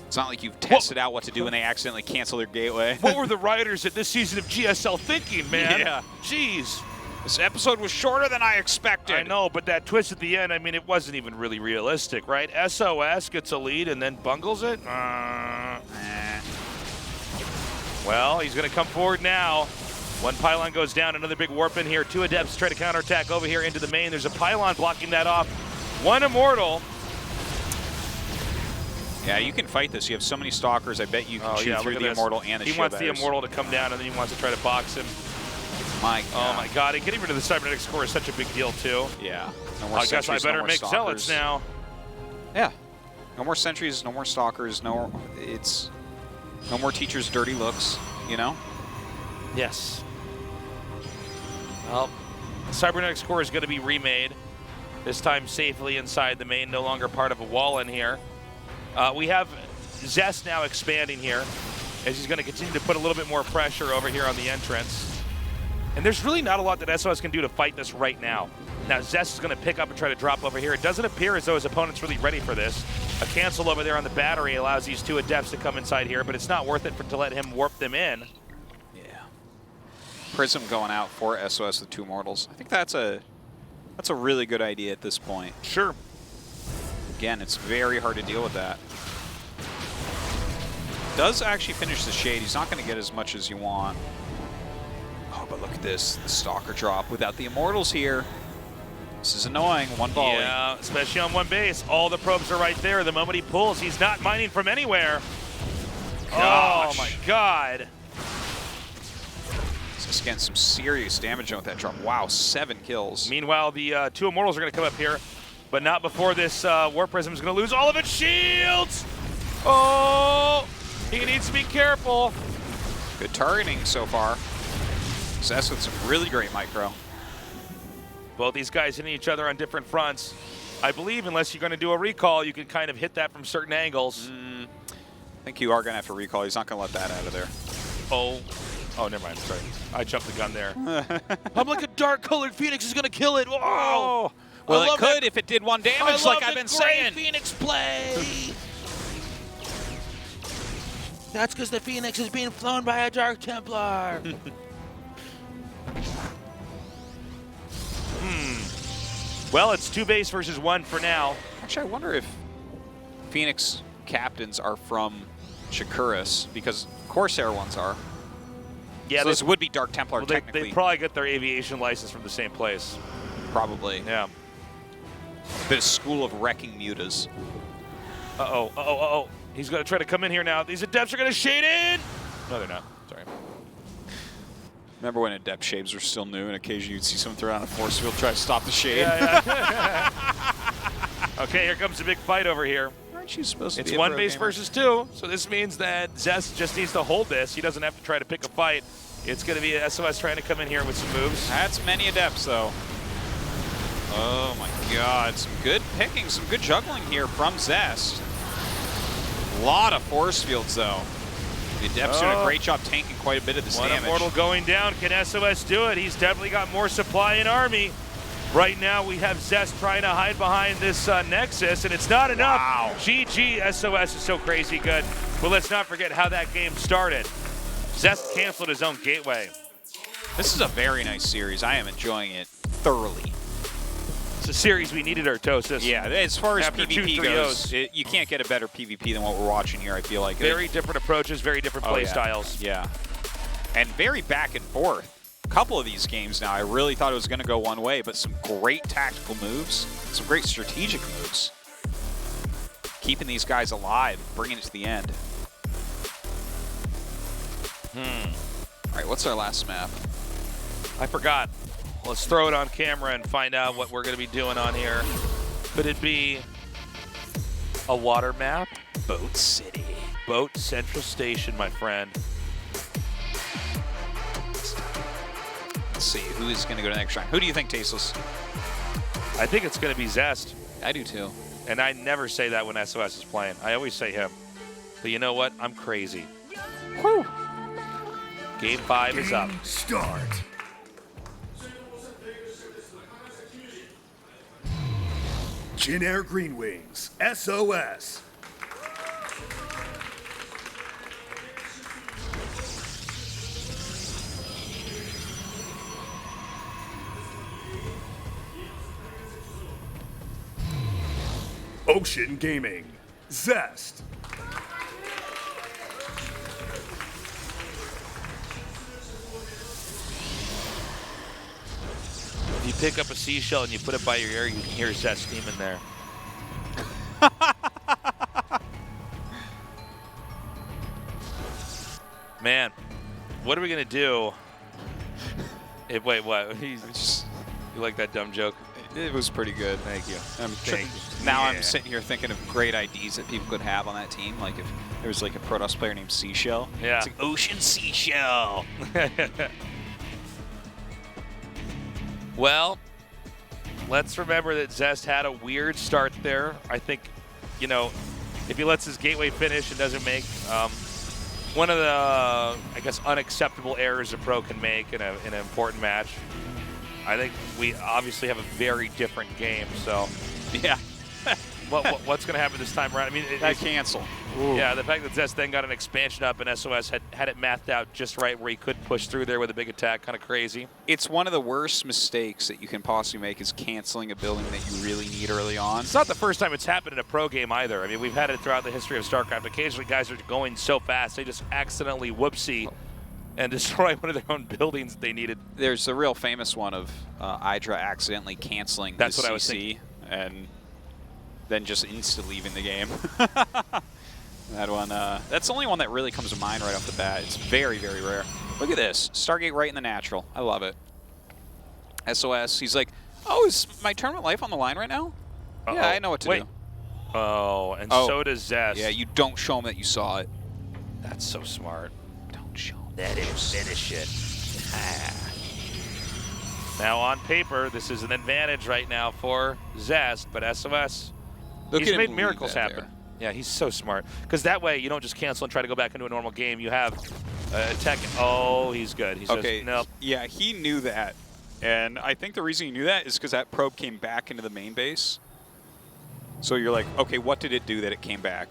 It's not like you've tested out what to do when they accidentally cancel their gateway. What were the writers at this season of GSL thinking, man? Yeah. Jeez. This episode was shorter than I expected. I know, but that twist at the end, I mean, it wasn't even really realistic, right? SOS gets a lead and then bungles it? Well, he's going to come forward now. One pylon goes down, another big warp in here. 2 Adepts try to counterattack over here into the main. There's a pylon blocking that off. 1 Immortal. Yeah, you can fight this. You have so many Stalkers. I bet you can shoot through the Immortal and the Shield. He wants the Immortal to come down, and then he wants to try to box him. My God. Oh, my God. And getting rid of the Cybernetics core is such a big deal, too. Yeah. No more I guess I better make Zealots now. Yeah. No more Sentries, no more Stalkers, no more Teachers' dirty looks, you know? Yes. Well, Cybernetics core is going to be remade. This time safely inside the main, no longer part of a wall in here. We have Zest now expanding here, as he's going to continue to put a little bit more pressure over here on the entrance. And there's really not a lot that SOS can do to fight this right now. Now Zest is going to pick up and try to drop over here. It doesn't appear as though his opponent's really ready for this. A cancel over there on the battery allows these 2 Adepts to come inside here, but it's not worth it to let him warp them in. Yeah. Prism going out for SOS with 2 Immortals. I think that's a really good idea at this point. Sure. Again, it's very hard to deal with that. Does actually finish the Shade. He's not going to get as much as you want. Oh, but look at this. The Stalker drop without the Immortals here. This is annoying. 1 volley. Yeah, especially on 1 base. All the probes are right there. The moment he pulls, he's not mining from anywhere. Gosh. Oh, my God. He's getting some serious damage on with that drop. Wow, 7 kills. Meanwhile, the 2 Immortals are going to come up here, but not before this War Prism is going to lose all of its shields. Oh, he needs to be careful. Good targeting so far. Zest with some really great micro. Both these guys hitting each other on different fronts. I believe unless you're going to do a recall, you can kind of hit that from certain angles. I think you are going to have to recall. He's not going to let that out of there. Oh, never mind. Sorry. I jumped the gun there. I'm like a dark-colored Phoenix is going to kill it. Whoa. Well, it could if it did 1 damage, like I've been saying. Phoenix play. That's because the Phoenix is being flown by a Dark Templar. Well, it's 2 base versus 1 for now. Actually, I wonder if Phoenix captains are from Shakuras, because Corsair ones are. Yeah, so this would be Dark Templar, well, technically. They probably get their aviation license from the same place. Probably. Yeah. Bit of School of Wrecking Mutas. Uh-oh. He's going to try to come in here now. These Adepts are going to shade in. No, they're not. Sorry. Remember when Adept shades were still new, and occasionally you'd see someone throw out a force field, try to stop the shade? Yeah. Okay, here comes a big fight over here. Aren't you supposed to It's be a 1 pro base gamer? versus 2, so this means that Zest just needs to hold this. He doesn't have to try to pick a fight. It's going to be SOS trying to come in here with some moves. That's many Adepts, though. Oh, my God. Some good picking, some good juggling here from Zest. A lot of force fields, though. The Adepts doing a great job tanking quite a bit of this damage. 1 Immortal going down. Can SOS do it? He's definitely got more supply in army. Right now, we have Zest trying to hide behind this Nexus, and it's not enough. Wow. GG, SOS is so crazy good. But let's not forget how that game started. Zest canceled his own gateway. This is a very nice series. I am enjoying it thoroughly. It's a series we needed, Artosis. Yeah, as far as After PvP 2 goes, you can't get a better PvP than what we're watching here, I feel like. Very different approaches, very different play styles. Yeah. And very back and forth. couple of these games now. I really thought it was going to go one way, but some great tactical moves, some great strategic moves. Keeping these guys alive, bringing it to the end. All right, what's our last map? I forgot. Let's throw it on camera and find out what we're going to be doing on here. Could it be a water map? Boat City. Boat Central Station, my friend. Let's see, who is going to go to the next round? Who do you think, Tasteless? I think it's going to be Zest. I do too. And I never say that when SOS is playing. I always say him. But you know what? I'm crazy. Whew. Game 5 is up. Start. Jin Air Green Wings, SOS. Ocean Gaming, Zest. If you pick up a seashell and you put it by your ear, you can hear Zest steam in there. Man, what are we gonna do? Wait, what? You like that dumb joke? It was pretty good. Thank you. Now Yeah. I'm sitting here thinking of great IDs that people could have on that team. Like if there was like a Protoss player named Seashell. Yeah. It's like Ocean Seashell. Well, let's remember that Zest had a weird start there. I think, you know, if he lets his gateway finish and doesn't make one of the, I guess, unacceptable errors a pro can make in an important match, I think we obviously have a very different game. So, Yeah. what's going to happen this time around? I mean, I cancel. Yeah, the fact that Zest then got an expansion up and SOS had it mathed out just right where he could push through there with a big attack, kind of crazy. It's one of the worst mistakes that you can possibly make is canceling a building that you really need early on. It's not the first time it's happened in a pro game either. I mean, we've had it throughout the history of StarCraft. Occasionally, guys are going so fast, they just accidentally whoopsie and destroy one of their own buildings that they needed. There's a real famous one of Hydra accidentally canceling That's the what CC I was thinking. and then just instantly leaving the game. That one, that's the only one that really comes to mind right off the bat. It's very, very rare. Look at this. Stargate right in the natural. I love it. SOS, he's like, oh, is my tournament life on the line right now? Uh-oh. Yeah, I know what to do. Oh, and so does Zest. Yeah, you don't show him that you saw it. That's so smart. Don't show him. Let him finish it. Now, on paper, this is an advantage right now for Zest, but SOS, he's made miracles happen. There. Yeah, he's so smart. Because that way, you don't just cancel and try to go back into a normal game. You have tech. Oh, he's good. He's Okay, just, nope. yeah, he knew that. And I think the reason he knew that is because that probe came back into the main base. So you're like, okay, what did it do that it came back?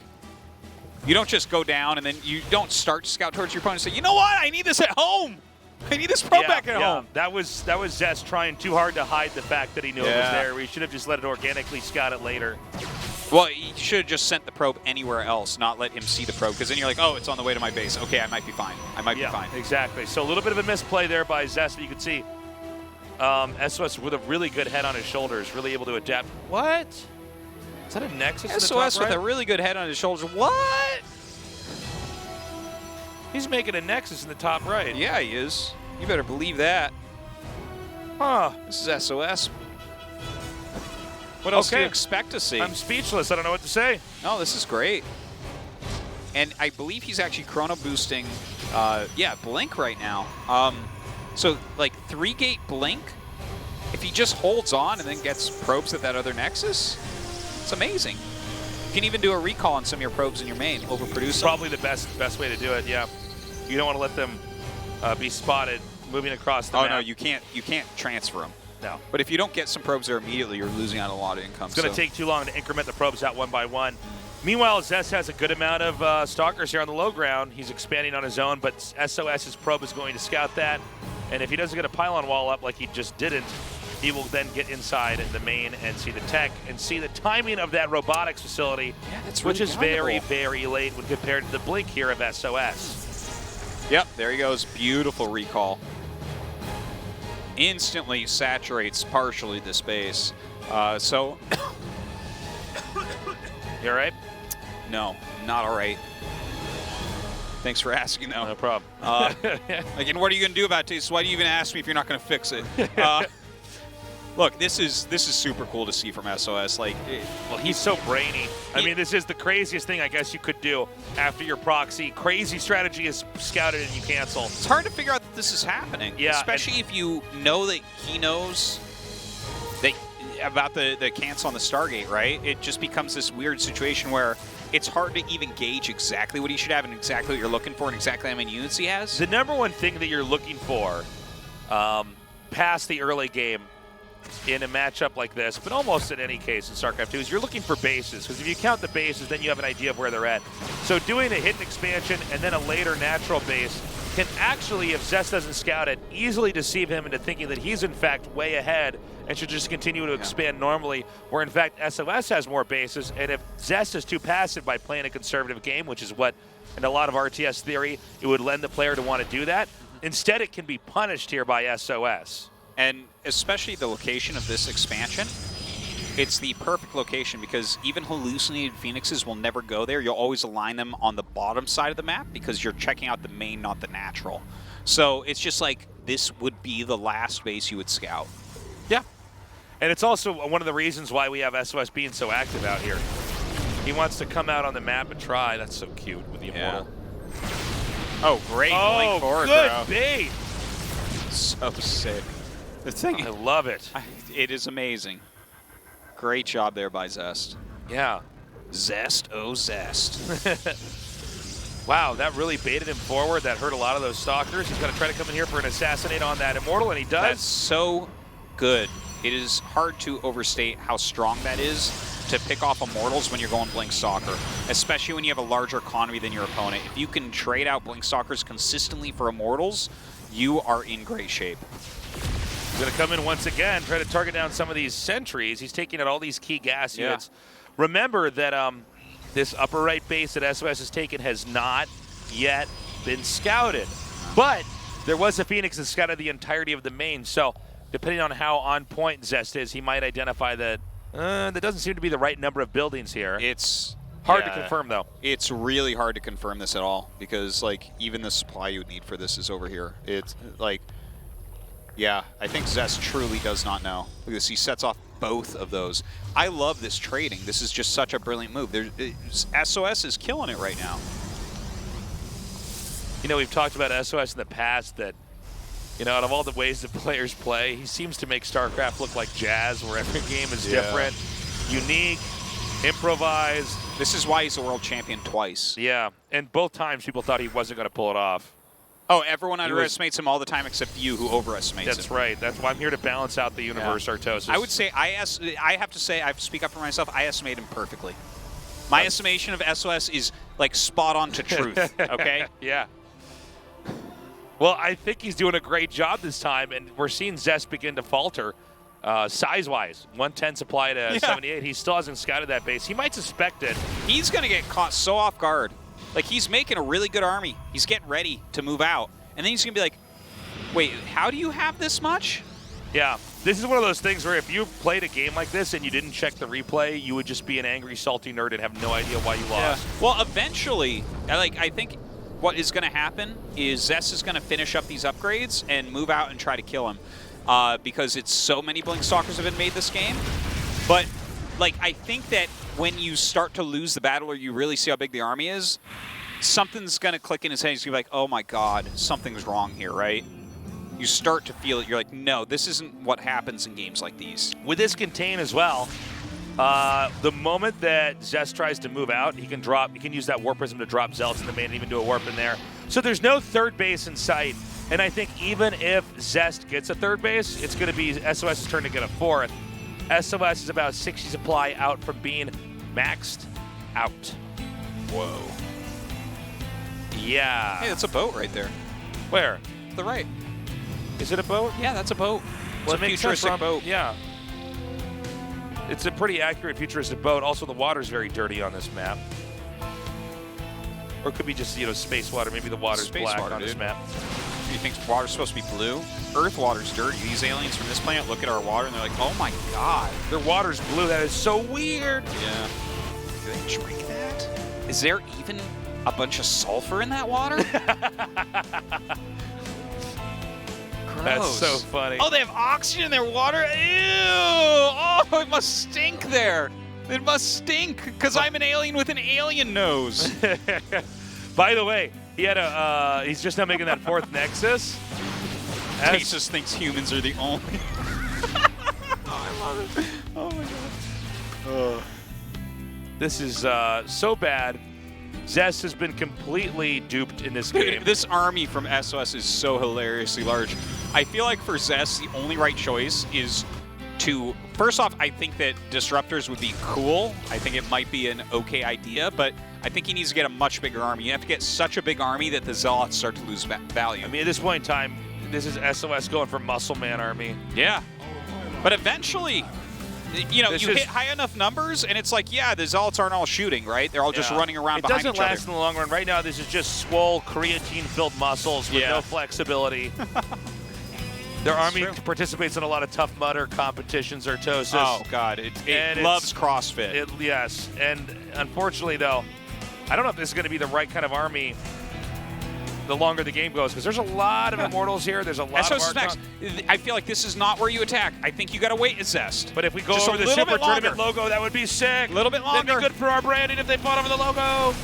You don't just go down and then you don't start to scout towards your opponent and say, you know what, I need this at home. I need this probe back at home. That was Zest trying too hard to hide the fact that he knew it was there. We should have just let it organically scout it later. Well, you should have just sent the probe anywhere else, not let him see the probe, because then you're like, oh, it's on the way to my base. Okay, I might be fine. I might be fine. Exactly. So a little bit of a misplay there by Zest, but you can see SOS with a really good head on his shoulders, really able to adapt. What? Is that a Nexus in the top SOS with right? a really good head on his shoulders. What? He's making a Nexus in the top right. Yeah, he is. You better believe that. Huh. This is SOS. What else do you expect to see? I'm speechless. I don't know what to say. No, this is great. And I believe he's actually chrono boosting, Blink right now. So, like, 3-gate Blink, if he just holds on and then gets probes at that other Nexus, it's amazing. You can even do a recall on some of your probes in your main, overproduce them. Probably the best way to do it, yeah. You don't want to let them be spotted moving across the map. Oh, no, you can't transfer them. No. But if you don't get some probes there immediately, you're losing out on a lot of income. It's going to take too long to increment the probes out one by one. Meanwhile, Zest has a good amount of stalkers here on the low ground. He's expanding on his own, but SOS's probe is going to scout that. And if he doesn't get a pylon wall up like he just didn't, he will then get inside the main and see the tech and see the timing of that robotics facility, which is very, very late when compared to the blink here of SOS. Yep, there he goes. Beautiful recall. instantly saturates partially the space. So, You all right? no, not all right. Thanks for asking, though. No problem. Again, what are you going to do about this? Why do you even ask me if you're not going to fix it? Look, this is super cool to see from SOS. Like, Well, he's so brainy. I mean, this is the craziest thing I guess you could do after your proxy. Crazy strategy is scouted and you cancel. it's hard to figure out that this is happening. Yeah, Especially if you know that he knows that about the cancel on the Stargate, right? It just becomes this weird situation where it's hard to even gauge exactly what he should have and exactly what you're looking for and exactly how many units he has. The number one thing that you're looking for past the early game in a matchup like this, but almost in any case in StarCraft 2, is you're looking for bases, because if you count the bases, then you have an idea of where they're at. So doing a hidden expansion and then a later natural base can actually, if Zest doesn't scout it, easily deceive him into thinking that he's in fact way ahead and should just continue to expand normally, where in fact SOS has more bases, and if Zest is too passive by playing a conservative game, which is what in a lot of RTS theory, it would lend the player to want to do that, instead it can be punished here by SOS. And especially the location of this expansion, it's the perfect location because even hallucinated phoenixes will never go there. You'll always align them on the bottom side of the map because you're checking out the main, not the natural. So it's just like this would be the last base you would scout. Yeah. And it's also one of the reasons why we have SOS being so active out here. He wants to come out on the map and try. That's so cute with the Immortal. Oh, great. Link forward, good bro. bait. So sick. The thing, I love it. it is amazing. Great job there by Zest. Yeah. Zest, oh Zest. Wow, that really baited him forward. That hurt a lot of those stalkers. He's going to try to come in here for an assassinate on that Immortal, and he does. That's so good. It is hard to overstate how strong that is to pick off Immortals when you're going Blink Stalker, especially when you have a larger economy than your opponent. If you can trade out Blink Stalkers consistently for Immortals, you are in great shape. He's going to come in once again, try to target down some of these sentries. He's taking out all these key gas units. Remember that this upper right base that SOS has taken has not yet been scouted. But there was a Phoenix that scouted the entirety of the main, so depending on how on point Zest is, he might identify that that doesn't seem to be the right number of buildings here. It's hard to confirm, though. It's really hard to confirm this at all because, like, even the supply you would need for this is over here. It's like, yeah, I think Zest truly does not know. Look at this. He sets off both of those. I love this trading. This is just such a brilliant move. SOS is killing it right now. You know, we've talked about SOS in the past that, you know, out of all the ways that players play, he seems to make StarCraft look like jazz, where every game is different, unique, improvised. This is why he's a world champion twice. Yeah, and both times people thought he wasn't going to pull it off. Oh, everyone underestimates him all the time except you, who overestimates him. That's right. That's why I'm here to balance out the universe, Artosis. I would say, I have to say, I have to speak up for myself, I estimate him perfectly. My estimation of SOS is, like, spot on to truth, okay? Yeah. Well, I think he's doing a great job this time, and we're seeing Zest begin to falter size-wise. 110 supply to 78. He still hasn't scouted that base. He might suspect it. He's going to get caught so off guard. Like, he's making a really good army. He's getting ready to move out. And then he's going to be like, wait, how do you have this much? Yeah. This is one of those things where if you played a game like this and you didn't check the replay, you would just be an angry, salty nerd and have no idea why you lost. Yeah. Well, eventually, I think what is going to happen is Zest is going to finish up these upgrades and move out and try to kill him because it's so many Blink Stalkers have been made this game. But, like, I think that when you start to lose the battle or you really see how big the army is, something's going to click in his head. He's going to be like, oh, my God, something's wrong here, right? You start to feel it. You're like, no, this isn't what happens in games like these. With this contain as well, the moment that Zest tries to move out, he can use that Warp Prism to drop Zealots in the main and even do a warp in there. So there's no third base in sight. And I think even if Zest gets a third base, it's going to be SOS's turn to get a fourth. SOS is about 60 supply out from being maxed out. Whoa. Yeah. Hey, that's a boat right there. Where? To the right. Is it a boat? Yeah, that's a boat. Well, it's a futuristic boat. Yeah. It's a pretty accurate futuristic boat. Also, the water's very dirty on this map. Or it could be just, you know, space water. Maybe the water's Space black water, on this dude. map. You think water's supposed to be blue? Earth water's dirty. These aliens from this planet look at our water and they're like, oh my god. Their water's blue. That is so weird. Yeah. Do they drink that? Is there even a bunch of sulfur in that water? That's so funny. Oh, they have oxygen in their water? Ew! Oh, it must stink there. It must stink because I'm an alien with an alien nose. By the way, he had he's just now making that fourth Nexus. Tasus thinks humans are the only. Oh, I love it. Oh my god. This is so bad. Zest has been completely duped in this game. This army from SOS is so hilariously large. I feel like for Zest, the only right choice is to... First off, I think that Disruptors would be cool. I think it might be an okay idea, but I think he needs to get a much bigger army. You have to get such a big army that the Zealots start to lose value. I mean, at this point in time, this is SOS going for Muscle Man army. Yeah. But eventually... You know, you hit high enough numbers, and it's like, yeah, the Zealots aren't all shooting, right? They're all just running around behind each other. It doesn't last in the long run. Right now, this is just swole, creatine-filled muscles with no flexibility. Their army participates in a lot of Tough Mudder competitions, Artosis. Oh, God. It loves CrossFit. Yes. And unfortunately, though, I don't know if this is going to be the right kind of army the longer the game goes, because there's a lot of Immortals here. There's a lot of hard Max. I feel like this is not where you attack. I think you got to wait at Zest. But if we go over the Super Tournament logo, that would be sick. A little bit longer. That'd be good for our branding if they fought over the logo.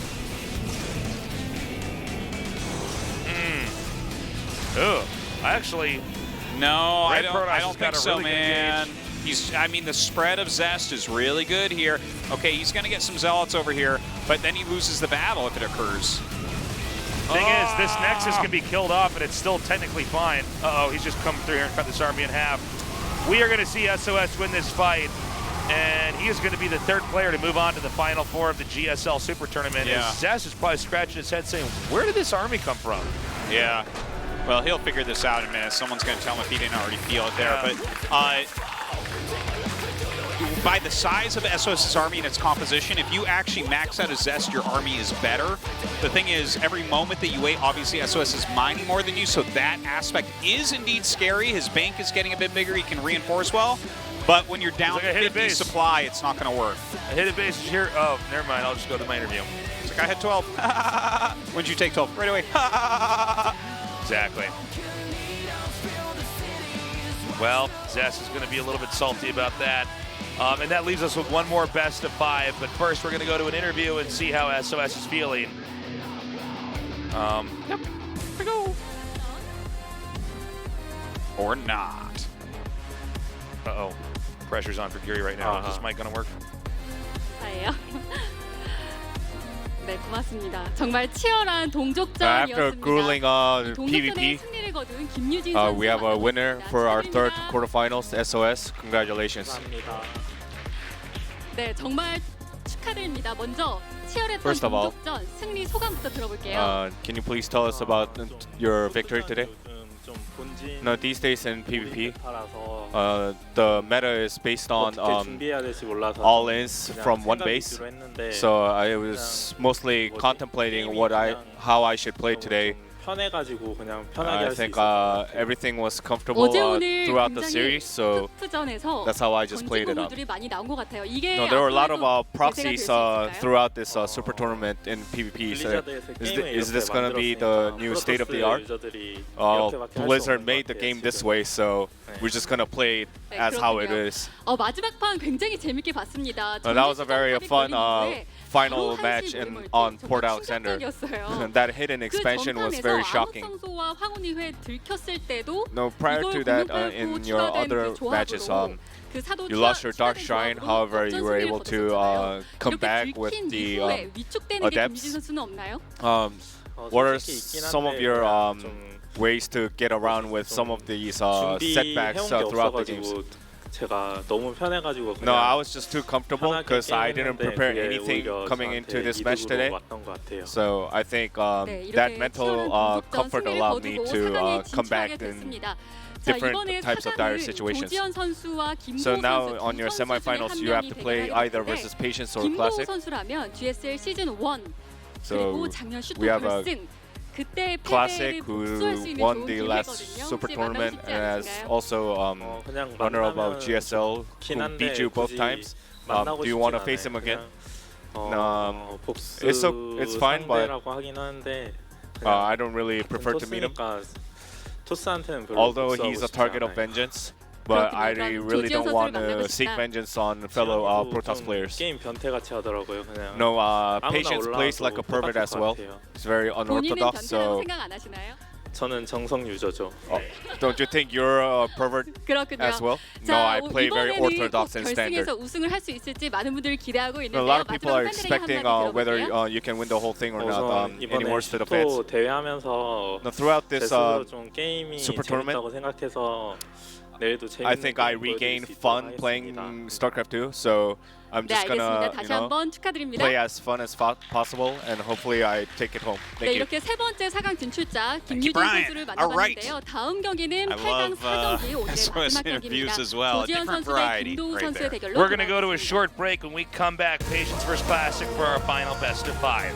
Ugh. Actually, no, I don't think so, really man. I mean, the spread of Zest is really good here. Okay, he's going to get some Zealots over here, but then he loses the battle if it occurs. Thing is, this Nexus can be killed off, and it's still technically fine. Uh-oh, he's just come through here and cut this army in half. We are going to see SOS win this fight, and he is going to be the third player to move on to the Final Four of the GSL Super Tournament. Yeah. And Zest is probably scratching his head saying, where did this army come from? Yeah. Well, he'll figure this out in a minute. Someone's going to tell him if he didn't already feel it there. Yeah. But by the size of SOS's army and its composition, if you actually max out a Zest, your army is better. The thing is, every moment that you wait, obviously SOS is mining more than you, so that aspect is indeed scary. His bank is getting a bit bigger. He can reinforce well. But when you're down to 50 supply, it's not going to work. A hit base is here. Oh, never mind. I'll just go to my interview. It's like, I had 12. When'd you take 12? Right away. Exactly. Well, Zest is going to be a little bit salty about that. And that leaves us with one more best of 5. But first, we're going to go to an interview and see how SOS is feeling. Yep. Here we go. Or not. Uh-oh. Pressure's on for Guri right now. Is this mic going to work? 아예요. 네, 고맙습니다. 정말 치열한 동족전이었습니다. After grueling 동족전의 PvP, 승리를 거둔 김유진 선수. we have a winner for our third quarterfinals, SOS. Congratulations. 네, 정말 축하드립니다. 먼저 치열했던 First of all, 동족전 승리 소감부터 들어볼게요. Can you please tell us about your victory today? No, these days in PvP, the meta is based on all-ins from one base. So I was mostly contemplating how I should play today. I think everything was comfortable throughout the series, so that's how I just played it up. No, there were a lot of proxies throughout this Super Tournament in PvP. So is this going to be the new state of the art? Blizzard made the game this way, so we're just going to play it as how it is. 마지막 판 굉장히 재밌게 봤습니다. That was a very fun final match on Port Alexander. That hidden expansion was very shocking. No, prior to that, in your other matches, you lost your Dark Shrine. However, you were able to come back with the Adepts. What are some of your ways to get around with some of these setbacks throughout the games? No, I was just too comfortable because I didn't prepare anything coming into this match today. So I think that mental comfort allowed me to come back in different types of dire situations. So now on your semifinals, you have to play either versus Patience or Classic. So we have a 그때 Classic, 패배를 복수할 수 who 있는 won 좋은 the last 기회거든요. Super 혹시 만나고 Tournament 싶지 and as 않으신가요? also 그냥 runner of 만나면 GSL, 좋긴 who 한데 beat you both 굳이 times. 만나고 Do you want to 싶진 face him 않아요. again? 그냥, 복수 it's fine, but 상대라고 하긴 하는데 I don't really prefer to meet him. 토스니까 토스한테는 별로 Although 복수하고 he's a 싶지 target of 않아요. vengeance, but I 그렇군요. really 조지현 don't want 선수를 만나고 to seek 싶다. vengeance on fellow 지현도 Protoss 좀 players. 게임 변태같이 하더라고요. 그냥 No, 아무나 patience plays like a 올라와도 pervert 똑같을 as 것 well. 같아요. It's very 본인은 unorthodox, 변태라고 so 생각 안 하시나요? 저는 정성 유저죠. don't you think you're a pervert 그렇군요. as well? No, 자, I play very 이번에는 꼭 orthodox and standard. 결승에서 우승을 할 수 있을지 많은 분들이 기대하고 A 있는데요. lot of people are 마지막 팬들에게 expecting 한마디 whether 들어볼게요. you can win the whole thing or not. 우선 Any 이번에 words to the fans? 슈퍼 대회하면서 No, throughout this 제 스스로 좀 게임이 Super Tournament, 재밌다고 생각해서 내일도 재밌는 I think I 게임 보여드릴 regained 수 있도록 fun 하겠습니다. playing StarCraft 2, so I'm 네, just 알겠습니다. gonna 다시 한번 축하드립니다. play as fun as possible, and hopefully I take it home. 네, Thank you. 이렇게 세 번째 4강 진출자 Thank you, 김유진 Brian. 선수를 All right. 만나봤는데요. 다음 경기는 I 8강 love 4경기 오늘의 SOS 마지막 interviews 경기입니다. as well. A 조지현 different 선수 대 variety 김도우 right 선수의 there. 대결로 We're going to go to a 돌아오겠습니다. short break. When we come back, Patience vs. Classic for our final best of 5.